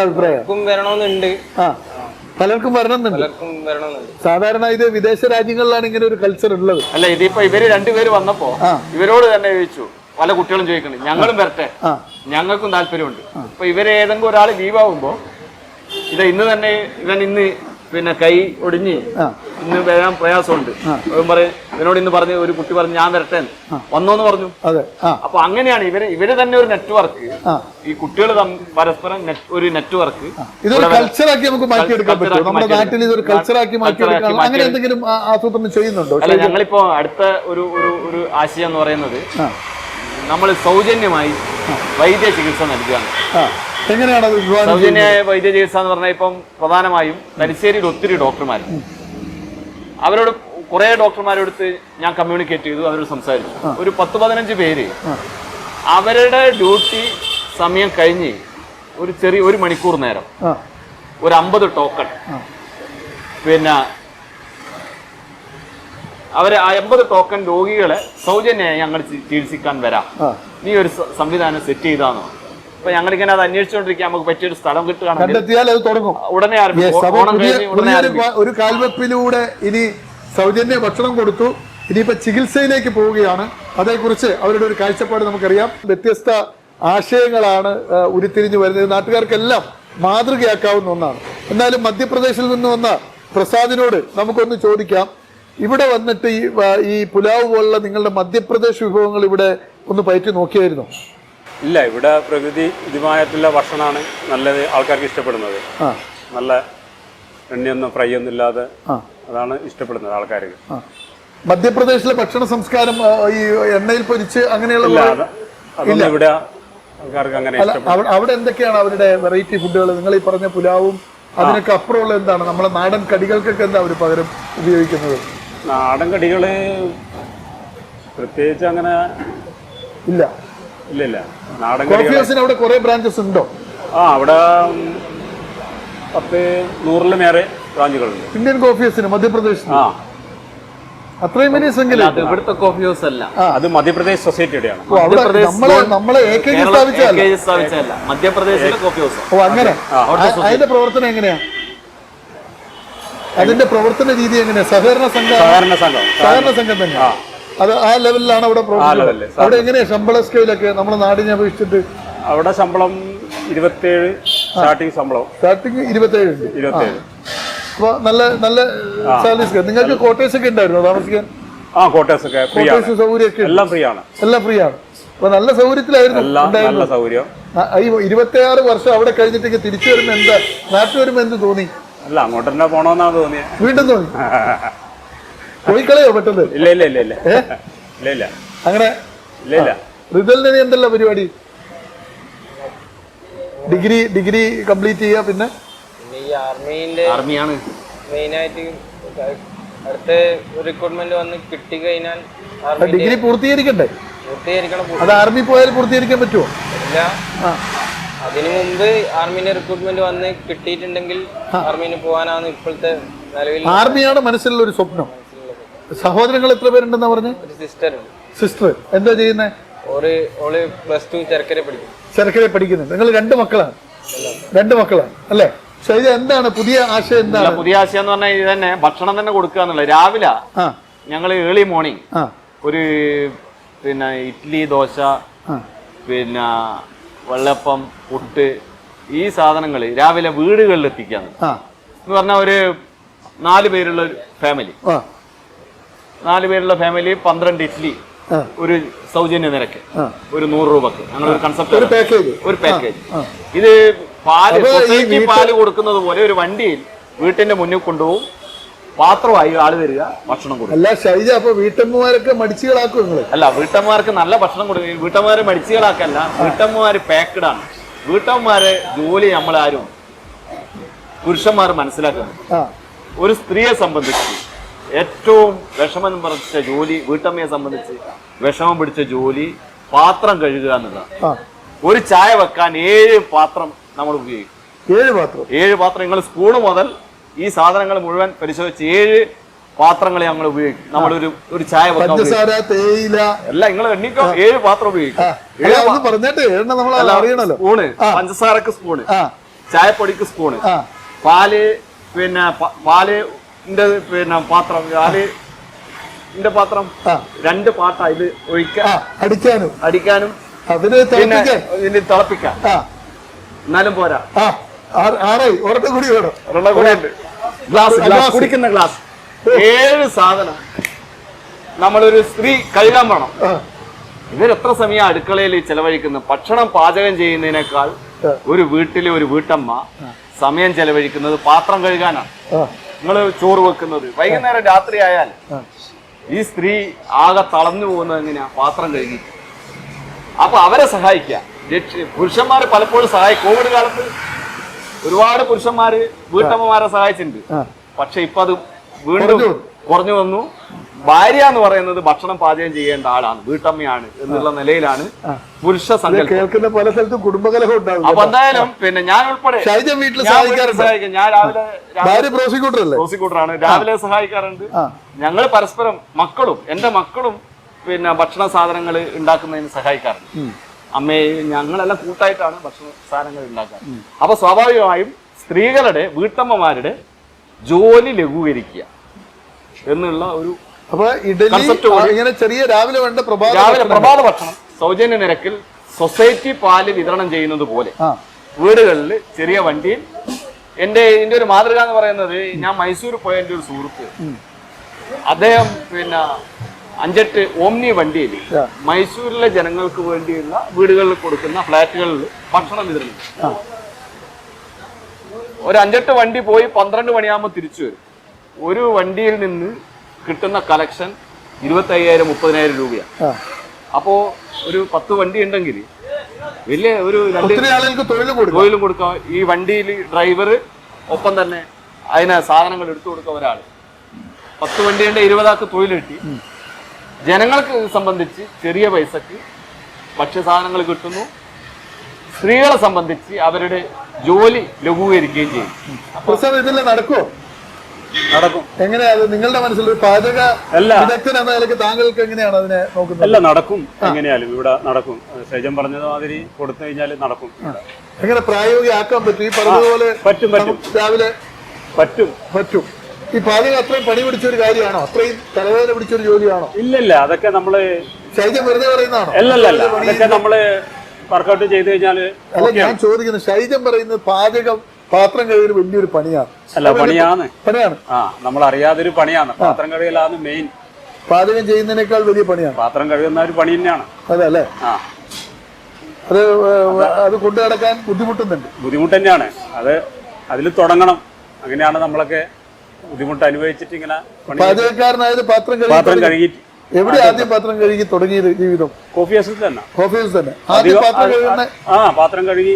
അഭിപ്രായം വരണമെന്നുണ്ട്. പലർക്കും വരണമെന്നുണ്ട്. സാധാരണ ഇത് വിദേശ രാജ്യങ്ങളിലാണ് ഇങ്ങനെ ഒരു കൾച്ചർ ഉള്ളത്. അല്ല, ഇതിപ്പോ ഇവര് 2 പേര് വന്നപ്പോ ഇവരോട് തന്നെ ചോദിച്ചു, പല കുട്ടികളും ചോദിക്കുന്നുണ്ട്, ഞങ്ങളും വരട്ടെ, ഞങ്ങൾക്കും താല്പര്യമുണ്ട്. അപ്പൊ ഇവരെ ഏതെങ്കിലും ഒരാൾ ലീവാകുമ്പോ ഇന്ന് തന്നെ ഇന്ന് പിന്നെ കൈ ഒടിഞ്ഞ് ഇന്ന് വരാൻ പ്രയാസമുണ്ട്, ഇവനോട് ഇന്ന് പറഞ്ഞ് ഒരു കുട്ടി പറഞ്ഞു ഞാൻ വരട്ടെ വന്നോന്ന് പറഞ്ഞു. അപ്പൊ അങ്ങനെയാണ് ഇവര് തന്നെ ഒരു നെറ്റ്വർക്ക്, ഈ കുട്ടികൾ പരസ്പരം ഒരു നെറ്റ്വർക്ക് ഇതൊരു കൾച്ചറാക്കി നമുക്ക് മാറ്റിയെടുക്കാൻ പറ്റും. നമ്മുടെ നാട്ടിൽ ഇതൊരു കൾച്ചറാക്കി മാറ്റിയെടുക്കാൻ അങ്ങനെ എന്തെങ്കിലും ആസൂത്രണം ചെയ്യുന്നുണ്ടോ? അല്ല, ഞങ്ങളിപ്പോ അടുത്ത ഒരു ആശയം എന്ന് പറയുന്നത് നമ്മൾ സൗജന്യമായി വൈദ്യ ചികിത്സ നൽകുകയാണ്. എങ്ങനെയാണ് സൗജന്യ വൈദ്യ ചികിത്സ എന്ന് പറഞ്ഞാൽ ഇപ്പം പ്രധാനമായും തലശ്ശേരിയിൽ ഒത്തിരി ഡോക്ടർമാർ, അവരോട് കുറെ ഡോക്ടർമാരോടുത്ത് ഞാൻ കമ്മ്യൂണിക്കേറ്റ് ചെയ്തു, അവരോട് സംസാരിച്ചു. ഒരു 10-15 പേര് അവരുടെ ഡ്യൂട്ടി സമയം കഴിഞ്ഞ് ഒരു മണിക്കൂർ നേരം ഒരു 50 ടോക്കൺ, പിന്നെ അവരെ ആ 50 ടോക്കൺ രോഗികളെ സൗജന്യമായി ഞങ്ങൾ ചികിത്സിക്കാൻ വരാം, നീ ഒരു സംവിധാനം സെറ്റ് ചെയ്താന്നോ. അപ്പൊ ഞങ്ങളിങ്ങനെ അത് അന്വേഷിച്ചുകൊണ്ടിരിക്കുക, നമുക്ക് പറ്റിയൊരു സ്ഥലം കിട്ടുകയാണെങ്കിൽ ഉടനെ ഒരു കാൽവെപ്പിലൂടെ ഇനി സൗജന്യ ഭക്ഷണം കൊടുത്തു, ഇനിയിപ്പോ ചികിത്സയിലേക്ക് പോവുകയാണ്. അതേക്കുറിച്ച് അവരുടെ ഒരു കാഴ്ചപ്പാട് നമുക്കറിയാം. വ്യത്യസ്ത ആശയങ്ങളാണ് ഉരുത്തിരിഞ്ഞു വരുന്നത്, നാട്ടുകാർക്കെല്ലാം മാതൃകയാക്കാവുന്ന ഒന്നാണ്. എന്നാലും മധ്യപ്രദേശിൽ നിന്ന് വന്ന പ്രസാദിനോട് നമുക്കൊന്ന് ചോദിക്കാം, ഇവിടെ വന്നിട്ട് ഈ പുലാവ് പോലുള്ള നിങ്ങളുടെ മധ്യപ്രദേശ് വിഭവങ്ങൾ ഇവിടെ ഒന്ന് പയറ്റി നോക്കിയായിരുന്നു? ഇല്ല, ഇവിടെ പ്രകൃതി ഇതുമായിട്ടുള്ള ഭക്ഷണമാണ് നല്ലത്, ആൾക്കാർക്ക് ഇഷ്ടപ്പെടുന്നത്. നല്ല എണ്ണയൊന്നും ഫ്രൈ ഒന്നും ഇല്ലാതെ അതാണ് ഇഷ്ടപ്പെടുന്നത് ആൾക്കാർക്ക്. മധ്യപ്രദേശിലെ ഭക്ഷണ സംസ്കാരം ഈ എണ്ണയിൽ പൊരിച്ച് അങ്ങനെയുള്ള ഇവിടെ ആൾക്കാർക്ക് അങ്ങനെ അവിടെ എന്തൊക്കെയാണ് അവരുടെ വെറൈറ്റി ഫുഡുകൾ? നിങ്ങൾ ഈ പറഞ്ഞ പുലാവും അതിനൊക്കെ അപ്പുറമുള്ള എന്താണ് നമ്മളെ നാടൻ കടികൾക്കൊക്കെ എന്താ അവർ പകരം ഉപയോഗിക്കുന്നത്? നാടൻ കടികള് പ്രത്യേകിച്ച് അങ്ങനെ ഇല്ല. ഇല്ല. നാടൻ കോഫി ഹൗസിന് അവിടെ കുറെ ബ്രാഞ്ചസ് ഉണ്ടോ? അവിടെ 100-100 ബ്രാഞ്ചുകളുണ്ട്. ഇന്ത്യൻ കോഫി ഹൗസിന് മധ്യപ്രദേശിൽ അത്രയും വലിയ സംഖ്യ. ഇവിടുത്തെ കോഫി ഹൗസ് അല്ല, അത് മധ്യപ്രദേശ് സൊസൈറ്റിയുടെയാണ്. നമ്മളെ സ്ഥാപിച്ചല്ല, മധ്യപ്രദേശിലെ കോഫി ഹൗസ്. ഓ അങ്ങനെ. അതിന്റെ പ്രവർത്തനം എങ്ങനെയാ? അതിന്റെ പ്രവർത്തന രീതി എങ്ങനെയാ? സഹകരണ സംഘം തന്നെ. അത് ആ ലെവലിലാണ് അവിടെ പ്രവർത്തിക്കുന്നത്. അവിടെ എങ്ങനെയാ ശമ്പള സ്കെയിലൊക്കെ നമ്മുടെ നാടിനെ അപേക്ഷിച്ചിട്ട്? അവിടെ ശമ്പളം 27 സ്റ്റാർട്ടിങ് ശമ്പളം. സ്റ്റാർട്ടിങ് 27 ഉണ്ട്. 27. അപ്പൊ നല്ല സാലറി. നിങ്ങൾക്ക് ക്വാർട്ടേഴ്സ് ഒക്കെ ഉണ്ടായിരുന്നോ താമസിക്കാൻ? ക്വാർട്ടേഴ്സ് ഒക്കെ സൗകര്യമൊക്കെ എല്ലാം ഫ്രീ ആണ്. അപ്പൊ നല്ല സൗകര്യത്തിലായിരുന്നു. നല്ല സൗകര്യം. ഈ 26 വർഷം അവിടെ കഴിഞ്ഞിട്ടേക്ക് തിരിച്ചു വരുമ്പോ എന്താ, നാട്ടിൽ വരുമ്പോ എന്ത് തോന്നി? അല്ല, അങ്ങോട്ട് തന്നെ പോണോന്നാണ് തോന്നിയത്. വീണ്ടും തോന്നി? പോയിക്കളയോ പെട്ടെന്ന്? ഇല്ല. അങ്ങനെ റിസൾട്ടിന് എന്തല്ല പരിപാടി? ഡിഗ്രി കംപ്ലീറ്റ് ചെയ്യുക, പിന്നെ ഈ ആർമിയാണ് മെയിനായിട്ട് അടുത്ത റിക്രൂട്ട്മെന്റ് വന്ന് കിട്ടിക്കഴിഞ്ഞാൽ ഡിഗ്രി പൂർത്തീകരിക്കണം. അത് ആർമി പോയാൽ പൂർത്തീകരിക്കാൻ പറ്റുമോ? ഇല്ല, അതിനു മുമ്പ് ആർമിന്റെ റിക്രൂട്ട്മെന്റ് വന്ന് കിട്ടിയിട്ടുണ്ടെങ്കിൽ ആർമിന് പോകാനാണ് ഇപ്പോഴത്തെ നിലവിൽ. ആർമിയാണ് മനസ്സിലുള്ള ഒരു സ്വപ്നം. സഹോദരങ്ങൾ എത്ര പേരുണ്ടെന്നാ പറഞ്ഞു? ഒരു സിസ്റ്റർ. എന്താ ചെയ്യുന്നത്? ഓള് +2 ചെറുക്കരെ പഠിക്കുന്നുണ്ട്. നിങ്ങൾ 2 മക്കളാണ് അല്ലേ? ശൈജ, എന്താണ് പുതിയ ആശയം? എന്താണ് പുതിയ ആശയം എന്ന് പറഞ്ഞാൽ ഇത് തന്നെ, ഭക്ഷണം തന്നെ കൊടുക്കുക എന്നുള്ളത്. രാവിലെ ഞങ്ങൾ ഏർലി മോർണിംഗ് ഒരു പിന്നെ ഇഡ്ഡലി, ദോശ, പിന്നെ വെള്ളപ്പം, പുട്ട്, ഈ സാധനങ്ങൾ രാവിലെ വീടുകളിൽ എത്തിക്കാന്ന്. എന്ന് പറഞ്ഞാൽ ഒരു 4 പേരുള്ള ഫാമിലി 12 ഇഡ്ഡലി ഒരു സൗജന്യ നിരക്ക്, ഒരു 100 രൂപക്ക്. അങ്ങനെ ഒരു കൺസെപ്റ്റ്, ഒരു പാക്കേജ്. ഇത് സൊസൈറ്റി പാല് കൊടുക്കുന്നത് പോലെ ഒരു വണ്ടിയിൽ വീട്ടിന്റെ മുന്നിൽ കൊണ്ടുപോകും, പാത്രമായി ആള് വരിക, ഭക്ഷണം കൊടുക്കും. അല്ല ഷൈജ, അപ്പൊ വീട്ടമ്മമാരൊക്കെ മടിച്ചുകളാക്കും നിങ്ങൾ? അല്ല, വീട്ടമ്മമാർക്ക് നല്ല ഭക്ഷണം കൊടുക്കും. വീട്ടമ്മമാരെ മടിച്ചുകളാക്കല്ല, വീട്ടമ്മമാര് പാക്കഡാണ്. വീട്ടമ്മമാരെ ജോലി നമ്മളാരും പുരുഷന്മാർ മനസ്സിലാക്കുന്നു. ഒരു സ്ത്രീയെ സംബന്ധിച്ച് ഏറ്റവും വിഷമം പിടിച്ച ജോലി, വീട്ടമ്മയെ സംബന്ധിച്ച് വിഷമം പിടിച്ച ജോലി പാത്രം കഴുകുക എന്നുള്ളതാണ്. ഒരു ചായ വെക്കാൻ 7 പാത്രം നമ്മൾ ഉപയോഗിക്കും. 7 പാത്രം. നിങ്ങൾ സ്പൂണ് മുതൽ ഈ സാധനങ്ങൾ മുഴുവൻ പരിശോധിച്ച് 7 പാത്രങ്ങൾ ഞങ്ങൾ ഉപയോഗിക്കും. നമ്മളൊരു ചായ വെക്കാൻ അല്ല, നിങ്ങൾ എണ്ണിക്കോ, 7 പാത്രം ഉപയോഗിക്കും. സ്പൂണ്, പഞ്ചസാരക്ക് സ്പൂണ്, ചായപ്പൊടിക്ക് സ്പൂണ്, പാല്, പിന്നെ പാലിന്റെ പിന്നെ പാത്രം, ന്റെ പാത്രം 2 പാട്ടാ ഇത് ഒഴിക്കാൻ അടിക്കാനും അതിന് പിന്നെ ഇതിന് തിളപ്പിക്കാൻ. എന്നാലും പോരാ, ഒരെണ്ണം കൂടി വേണം. ഒരെണ്ണം കൂടെ ഉണ്ട്. ഗ്ലാസ് കുടിക്കുന്ന ഗ്ലാസ്. 7 സാധനം നമ്മളൊരു സ്ത്രീ കഴുകാൻ വേണം. ഇവരെത്ര സമയം അടുക്കളയിൽ ചെലവഴിക്കുന്നു? ഭക്ഷണം പാചകം ചെയ്യുന്നതിനേക്കാൾ ഒരു വീട്ടിലെ ഒരു വീട്ടമ്മ സമയം ചെലവഴിക്കുന്നത് പാത്രം കഴുകാനാണ്. നിങ്ങൾ ചോറ് വെക്കുന്നത് വൈകുന്നേരം രാത്രി ആയാൽ ഈ സ്ത്രീ ആകെ തളർന്നു പോകുന്നത് എങ്ങനെയാ? പാത്രം കഴുകി. അപ്പൊ അവരെ സഹായിക്കുക. പുരുഷന്മാര് പലപ്പോഴും കോവിഡ് കാലത്ത് ഒരുപാട് പുരുഷന്മാര് വീട്ടമ്മമാരെ സഹായിച്ചിട്ടുണ്ട്. പക്ഷെ ഇപ്പൊ അത് വീണ്ടും കുറഞ്ഞു വന്നു. ഭാര്യ എന്ന് പറയുന്നത് ഭക്ഷണം പാചകം ചെയ്യേണ്ട ആളാണ്, വീട്ടമ്മയാണ് എന്നുള്ള നിലയിലാണ് പുരുഷ സങ്കല്പം. കേൾക്കുന്ന പല സ്ഥലത്തും കുടുംബകലഹം ഉണ്ടാവും. അപ്പൊ എന്തായാലും പിന്നെ ഞാൻ ഉൾപ്പെടെ സഹായിക്കും. ഞാൻ രാവിലെ പ്രോസിക്യൂട്ടറാണ്, രാവിലെ സഹായിക്കാറുണ്ട്. ഞങ്ങൾ പരസ്പരം മക്കളും എന്റെ മക്കളും പിന്നെ ഭക്ഷണ സാധനങ്ങൾ ഉണ്ടാക്കുന്നതിന് സഹായിക്കാറുണ്ട്. അമ്മയെ ഞങ്ങളെല്ലാം കൂട്ടായിട്ടാണ് ഭക്ഷണ സാധനങ്ങൾ ഉണ്ടാക്കുക. അപ്പൊ സ്വാഭാവികമായും സ്ത്രീകളുടെ വീട്ടമ്മമാരുടെ ജോലി ലഘൂകരിക്കുക എന്നുള്ള ഒരു രാവിലെ പ്രഭാത ഭക്ഷണം സൗജന്യ നിരക്കിൽ സൊസൈറ്റി പാല് വിതരണം ചെയ്യുന്നത് പോലെ വീടുകളിൽ ചെറിയ വണ്ടിയിൽ ഇതിന്റെ ഒരു മാതൃക എന്ന് പറയുന്നത്, ഞാൻ മൈസൂർ പോയ എൻ്റെ ഒരു സുഹൃത്ത്, അദ്ദേഹം പിന്നെ 5-8 ഓമ്നി വണ്ടിയിൽ മൈസൂരിലെ ജനങ്ങൾക്ക് വേണ്ടിയുള്ള വീടുകളിൽ കൊടുക്കുന്ന ഫ്ലാറ്റുകളിൽ ഭക്ഷണം വിതരണം. ഒരു 5-8 വണ്ടി പോയി 12 മണിയാകുമ്പോൾ തിരിച്ചു വരും. ഒരു വണ്ടിയിൽ നിന്ന് കിട്ടുന്ന കളക്ഷൻ 25,000-30,000 രൂപയാണ്. അപ്പോ ഒരു 10 വണ്ടി ഉണ്ടെങ്കിൽ വലിയ ഒരു 2 തൊഴിലും കൊടുക്കാം. ഈ വണ്ടിയിൽ ഡ്രൈവർ, ഒപ്പം തന്നെ അതിന് സാധനങ്ങൾ എടുത്തു കൊടുക്കുക ഒരാൾ. 10 വണ്ടിയുടെ 20 ആൾക്ക് തൊഴിൽ കിട്ടി. ജനങ്ങൾക്ക് സംബന്ധിച്ച് ചെറിയ പൈസക്ക് ഭക്ഷ്യസാധനങ്ങൾ കിട്ടുന്നു. സ്ത്രീകളെ സംബന്ധിച്ച് അവരുടെ ജോലി ലഘൂകരിക്കുകയും ചെയ്യും. നടക്കും. എങ്ങനെയാ നിങ്ങളുടെ മനസ്സിൽ ഒരു പാചക വിദഗ്ധൻ എന്ന നിലയ്ക്ക് താങ്കൾക്ക് എങ്ങനെയാണ് അതിനെ നോക്കുന്നത്? അല്ല, നടക്കും. എങ്ങനെയാലും ഇവിടെ നടക്കും. സൈജൻ പറഞ്ഞത് മാതിരി കൊടുത്തു കഴിഞ്ഞാൽ നടക്കും. എങ്ങനെ പ്രായോഗികമാക്കാൻ പറ്റും? ഈ പറഞ്ഞതുപോലെ പറ്റും. രാവിലെ പറ്റും. ഈ പാചകം അത്രയും പണി പിടിച്ചൊരു കാര്യമാണോ? അത്രയും തലവേദന പിടിച്ചൊരു ജോലിയാണോ? ഇല്ലല്ല, അതൊക്കെ നമ്മള് ശൈജൻ വെറുതെ പറയുന്നതാണോ? അല്ലല്ല, അതൊക്കെ നമ്മള് വർക്കൗട്ട് ചെയ്ത് കഴിഞ്ഞാല്. അല്ല, ഞാൻ ചോദിക്കുന്നത്, ശൈജൻ പറയുന്നത് പാത്രം കഴുകൽ വലിയൊരു പണിയാണ്. അല്ല, പണിയാണ്. നമ്മൾ അറിയാതൊരു പണിയാണ്. പാത്രം കഴുകലാണ് മെയിൻ. പാചകം ചെയ്യുന്നതിനേക്കാൾ വലിയ പണിയാണ് പാത്രം കഴുകുന്ന ഒരു പണി തന്നെയാണ്. അതെ അല്ലേ? അത് കൊണ്ടു നടക്കാൻ ബുദ്ധിമുട്ട് തന്നെയാണ്. അതിൽ തുടങ്ങണം. അങ്ങനെയാണ് നമ്മളൊക്കെ ബുദ്ധിമുട്ട് അനുഭവിച്ചിട്ട് ഇങ്ങനെ പാചകക്കാരനായത്. പാത്രം കഴുകി എവിടെ ആദ്യം പാത്രം കഴുകി തുടങ്ങിയത് ജീവിതം? കോഫി ഹൗസിൽ തന്നെ. പാത്രം കഴുകി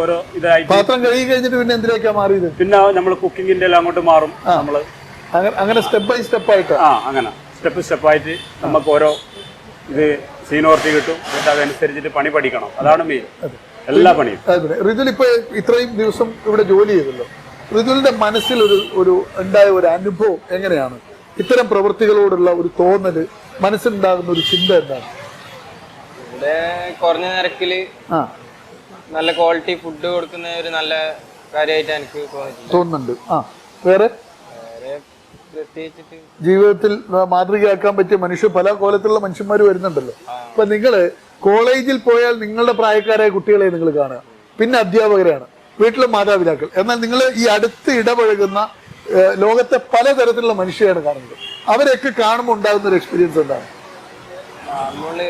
ഓരോ ഇതായി പാത്രം കഴുകി കഴിഞ്ഞിട്ട് പിന്നെ എന്തിലേക്കാ മാറിയത്? പിന്നെ നമ്മൾ കുക്കിങ്ങിന്റെ എല്ലാം അങ്ങോട്ട് മാറും. നമ്മള് അങ്ങനെ സ്റ്റെപ്പ് ബൈ സ്റ്റെപ്പ് ആയിട്ട് അങ്ങനെ സ്റ്റെപ്പായിട്ട് നമുക്ക് ഓരോ ഇത് സീനിയോറിറ്റി കിട്ടും. എന്നിട്ട് അതനുസരിച്ചിട്ട് പണി പഠിക്കണം. അതാണ് മെയിൻ എല്ലാ പണിയും. ഋതുൽ ഇപ്പൊ ഇത്രയും ദിവസം ഇവിടെ ജോലി ചെയ്തല്ലോ. ഋതുലിന്റെ മനസ്സിൽ ഒരു ഉണ്ടായ ഒരു അനുഭവം എങ്ങനെയാണ്? ഇത്തരം പ്രവൃത്തികളോടുള്ള ഒരു തോന്നല്, മനസ്സിലുണ്ടാകുന്ന ഒരു ചിന്ത എന്താണ്? ഇവിടെ കുറഞ്ഞ നിരക്കില് നല്ല ക്വാളിറ്റി ഫുഡ് കൊടുക്കുന്ന ഒരു നല്ല കാര്യമായിട്ട് എനിക്ക് തോന്നുന്നുണ്ട്. വേറെ പ്രത്യേകിച്ചിട്ട് ജീവിതത്തിൽ മാതൃകയാക്കാൻ പറ്റിയ പല കോലത്തിലുള്ള മനുഷ്യന്മാർ വരുന്നുണ്ടല്ലോ. അപ്പൊ നിങ്ങള് കോളേജിൽ പോയാൽ നിങ്ങളുടെ പ്രായക്കാരായ കുട്ടികളെ നിങ്ങൾ കാണുക, പിന്നെ അധ്യാപകരാണ്, വീട്ടിലെ മാതാപിതാക്കൾ. എന്നാൽ നിങ്ങൾ ഈ അടുത്ത് ഇടപഴകുന്ന ലോകത്തെ പലതരത്തിലുള്ള മനുഷ്യരാണ് കാണുന്നത്. അവരെയൊക്കെ കാണുമ്പോൾ ഉണ്ടാകുന്ന ഒരു എക്സ്പീരിയൻസ് എന്താണ്?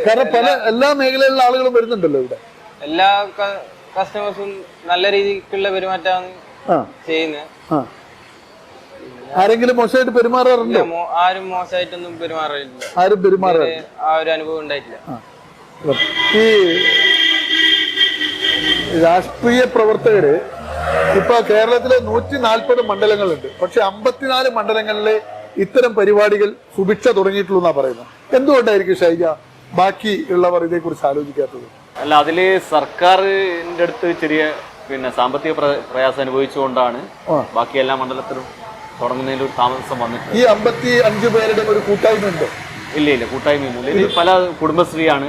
കാരണം എല്ലാ മേഖലയിലുള്ള ആളുകളും വരുന്നുണ്ടല്ലോ ഇവിടെ. എല്ലാ കസ്റ്റമേഴ്സും നല്ല രീതിക്കുള്ള പെരുമാറ്റമാണ് ചെയ്യുന്നത്. ആരെങ്കിലും മോശമായിട്ട് പെരുമാറാറുണ്ടോ? ആരും മോശമായിട്ടൊന്നും പെരുമാറില്ല. ആ ഒരു അനുഭവം ഉണ്ടായിട്ടില്ല. ഈ രാഷ്ട്രീയ പ്രവർത്തകര് ഇപ്പൊ കേരളത്തിലെ 140 മണ്ഡലങ്ങളുണ്ട്. പക്ഷെ 54 മണ്ഡലങ്ങളിലെ ഇത്തരം പരിപാടികൾ സുഭിക്ഷ തുടങ്ങിയിട്ടുള്ളൂ എന്നാ പറയുന്നത്. എന്തുകൊണ്ടായിരിക്കും ഷൈജ ബാക്കി ഉള്ളവർ ഇതേക്കുറിച്ച് ആലോചിക്കാത്തത്? അല്ല, അതില് സർക്കാരിന്റെ അടുത്ത് ചെറിയ സാമ്പത്തിക പ്രയാസം അനുഭവിച്ചുകൊണ്ടാണ് ബാക്കി എല്ലാ മണ്ഡലത്തിലും തുടങ്ങുന്നതിൽ ഒരു താമസം വന്നിട്ടുണ്ട്. ഈ 55 പേരുടെ ഒരു കൂട്ടായ്മ ഉണ്ടോ? ഇല്ല, കൂട്ടായ്മയൊന്നുമില്ല. ഇത് പല കുടുംബശ്രീയാണ്.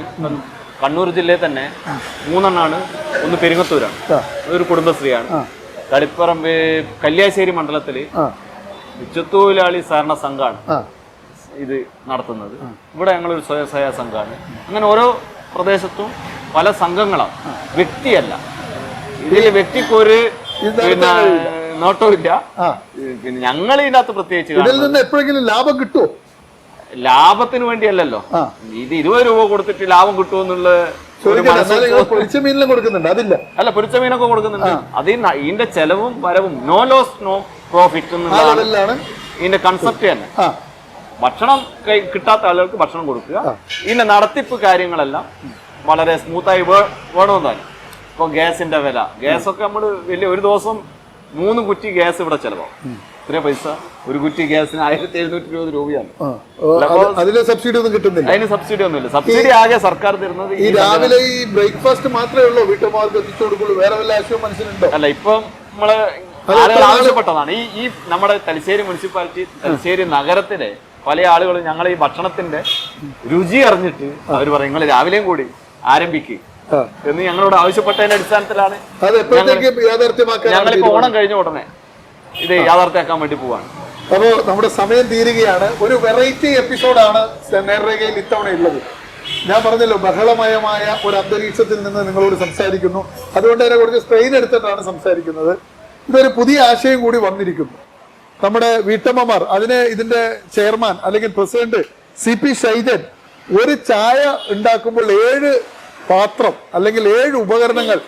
കണ്ണൂർ ജില്ലയിൽ തന്നെ 3 എണ്ണമാണ്. ഒന്ന് പെരിങ്ങത്തൂരാണ്, അതൊരു കുടുംബശ്രീയാണ്. തളിപ്പറമ്പ് കല്യാശ്ശേരി മണ്ഡലത്തില് ഉച്ചത്തൊഴിലാളി സഹകരണ സംഘമാണ് ഇത് നടത്തുന്നത്. ഇവിടെ ഞങ്ങളൊരു സ്വയം സഹായ സംഘമാണ്. അങ്ങനെ ഓരോ പ്രദേശത്തും പല സംഘങ്ങളാണ്, വ്യക്തിയല്ല. ഇതിൽ വ്യക്തിക്കൊരു പിന്നെ നോട്ടമില്ല. പിന്നെ ഞങ്ങൾ ഇതിനകത്ത് പ്രത്യേകിച്ച് ഇതിൽ നിന്ന് എപ്പോഴെങ്കിലും ലാഭം കിട്ടുമോ? ലാഭത്തിന് വേണ്ടിയല്ലല്ലോ. ഇത് 20 രൂപ കൊടുത്തിട്ട് ലാഭം കിട്ടുമെന്നുള്ള പൊരിച്ച മീനിലും കൊടുക്കുന്നുണ്ട്, അതില്ല. അല്ല, പൊരിച്ച മീനൊക്കെ കൊടുക്കുന്നുണ്ട്. ഇതിന്റെ ചെലവും വരവും നോ ലോസ് നോ പ്രോഫിറ്റ് എന്നുള്ളതാണ് ഇതിന്റെ കൺസെപ്റ്റ് തന്നെ. ഭക്ഷണം കിട്ടാത്ത ആളുകൾക്ക് ഭക്ഷണം കൊടുക്കുക. ഇതിന്റെ നടത്തിപ്പ് കാര്യങ്ങളെല്ലാം വളരെ സ്മൂത്തായി വേണമെന്നാണ്. ഇപ്പൊ ഗ്യാസിന്റെ വില, ഗ്യാസൊക്കെ നമ്മൾ വലിയ ഒരു ദിവസം 3 കുറ്റി ഗ്യാസ് ഇവിടെ ചെലവാകും. ഇത്രയും പൈസ ഒരു കുറ്റി ഗ്യാസിന് 1720 രൂപയാണ്. അതിന് സബ്സിഡി ഒന്നും കിട്ടുന്നില്ല. അതിന് സബ്സിഡി ഒന്നുമില്ല. സബ്സിഡി ആകെ സർക്കാർ തരുന്നത് ഈ രാവിലെ ഈ ബ്രേക്ക്ഫാസ്റ്റ് മാത്രമേ ഉള്ളൂ വീട്ടമ്മമാർക്ക് എത്തിച്ചു കൊടുക്കുള്ളൂ, വേറെ വല്ല ആവശ്യവും മനസ്സിലുണ്ടോ? അല്ല, ഇപ്പം നമ്മള് ആളുകൾ ആവശ്യപ്പെട്ടതാണ്. ഈ നമ്മുടെ തലശ്ശേരി മുനിസിപ്പാലിറ്റി, തലശ്ശേരി നഗരത്തിലെ പല ആളുകളും ഞങ്ങൾ ഈ ഭക്ഷണത്തിന്റെ രുചി അറിഞ്ഞിട്ട് അവർ പറയും നിങ്ങൾ രാവിലെയും കൂടി ആരംഭിക്കുക എന്ന് ഞങ്ങളോട് ആവശ്യപ്പെട്ടതിന്റെ അടിസ്ഥാനത്തിലാണ് ഞങ്ങളിപ്പോ ഓണം കഴിഞ്ഞ ഉടനെ ഇത് യാഥാർത്ഥ്യമാക്കാൻ വേണ്ടി പോവാണ്. അപ്പോ നമ്മുടെ സമയം തീരുകയാണ്. ഒരു വെറൈറ്റി എപ്പിസോഡാണ് നേർരേഖയിൽ ഇത്തവണ ഉള്ളത്. ഞാൻ പറഞ്ഞല്ലോ, ബഹളമയമായ ഒരു അന്തരീക്ഷത്തിൽ നിന്ന് നിങ്ങളോട് സംസാരിക്കുന്നു. അതുകൊണ്ട് തന്നെ കുറച്ച് സ്ട്രെയിൻ എടുത്തിട്ടാണ് സംസാരിക്കുന്നത്. ഇതൊരു പുതിയ ആശയം കൂടി വന്നിരിക്കുന്നു. നമ്മുടെ വീട്ടമ്മമാർ, ഇതിന്റെ ചെയർമാൻ അല്ലെങ്കിൽ പ്രസിഡന്റ് CP ഷൈജൻ ഒരു ചായ ഉണ്ടാക്കുമ്പോൾ 7 പാത്രം അല്ലെങ്കിൽ 7 ഉപകരണങ്ങൾ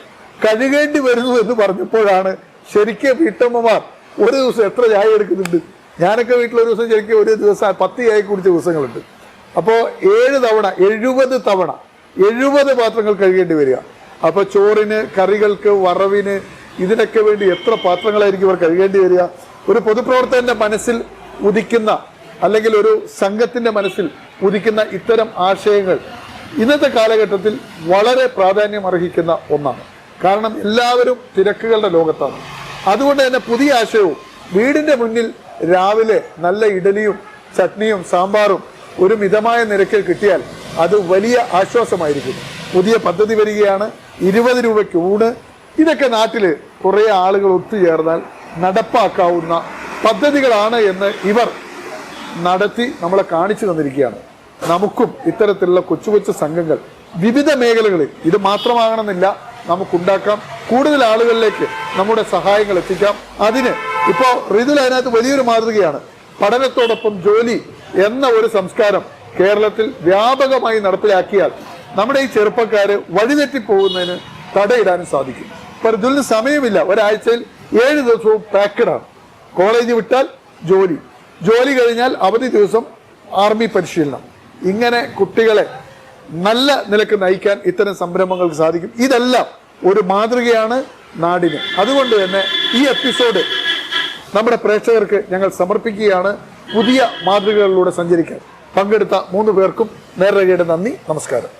കഴുകേണ്ടി വരുന്നു എന്ന് പറഞ്ഞപ്പോഴാണ് ശരിക്കും വീട്ടമ്മമാർ ഒരു ദിവസം എത്ര ചായ എടുക്കുന്നുണ്ട്. ഞാനൊക്കെ വീട്ടിൽ ഒരു ദിവസം ശരിക്കും ഒരു ദിവസം 10 ചായ കുടിച്ച ദിവസങ്ങളുണ്ട്. അപ്പോൾ 7 തവണ 70 തവണ 70 പാത്രങ്ങൾ കഴുകേണ്ടി വരിക. അപ്പോൾ ചോറിന്, കറികൾക്ക്, വറവിന്, ഇതിനൊക്കെ വേണ്ടി എത്ര പാത്രങ്ങളായിരിക്കും ഇവർ കഴുകേണ്ടി വരിക. ഒരു പൊതുപ്രവർത്തകന്റെ മനസ്സിൽ ഉദിക്കുന്ന അല്ലെങ്കിൽ ഒരു സംഘത്തിന്റെ മനസ്സിൽ ഉദിക്കുന്ന ഇത്തരം ആശയങ്ങൾ ഇന്നത്തെ കാലഘട്ടത്തിൽ വളരെ പ്രാധാന്യം അർഹിക്കുന്ന ഒന്നാണ്. കാരണം എല്ലാവരും തിരക്കുകളുടെ ലോകത്താണ്. അതുകൊണ്ട് തന്നെ പുതിയ ആശയവും വീടിന്റെ മുന്നിൽ രാവിലെ നല്ല ഇഡലിയും ചട്നിയും സാമ്പാറും ഒരു മിതമായ നിരക്കിൽ കിട്ടിയാൽ അത് വലിയ ആശ്വാസമായിരിക്കും. പുതിയ പദ്ധതി വരികയാണ്, 20 രൂപയ്ക്ക് ഊണ്. ഇതൊക്കെ നാട്ടില് കുറെ ആളുകൾ ഒത്തുചേർന്നാൽ നടപ്പാക്കാവുന്ന പദ്ധതികളാണ് എന്ന് ഇവർ നടത്തി നമ്മളെ കാണിച്ചു തന്നിരിക്കുകയാണ്. നമുക്കും ഇത്തരത്തിലുള്ള കൊച്ചു കൊച്ചു സംഘങ്ങൾ വിവിധ മേഖലകളിൽ, ഇത് മാത്രമാകണമെന്നില്ല, നമുക്കുണ്ടാക്കാം. കൂടുതൽ ആളുകളിലേക്ക് നമ്മുടെ സഹായങ്ങൾ എത്തിക്കാം. അതിന് ഇപ്പോൾ റിതുൽ അതിനകത്ത് വലിയൊരു മാതൃകയാണ്. പഠനത്തോടൊപ്പം ജോലി എന്ന ഒരു സംസ്കാരം കേരളത്തിൽ വ്യാപകമായി നടപ്പിലാക്കിയാൽ നമ്മുടെ ഈ ചെറുപ്പക്കാര് വഴിതെറ്റിപ്പോകുന്നതിന് തടയിടാനും സാധിക്കും. ഇപ്പൊ റിതുലിന് സമയമില്ല, ഒരാഴ്ചയിൽ 7 ദിവസവും പാക്കഡാണ്. കോളേജ് വിട്ടാൽ ജോലി കഴിഞ്ഞാൽ അവധി ദിവസം ആർമി പരിശീലനം. ഇങ്ങനെ കുട്ടികളെ നല്ല നിലക്ക് നയിക്കാൻ ഇത്തരം സംരംഭങ്ങൾക്ക് സാധിക്കും. ഇതെല്ലാം ഒരു മാതൃകയാണ് നാടിന്. അതുകൊണ്ട് തന്നെ ഈ എപ്പിസോഡ് നമ്മുടെ പ്രേക്ഷകർക്ക് ഞങ്ങൾ സമർപ്പിക്കുകയാണ്. പുതിയ മാതൃകകളിലൂടെ സഞ്ചരിക്കാൻ പങ്കെടുത്ത 3 പേർക്കും നേർരേഖയുടെ നന്ദി, നമസ്കാരം.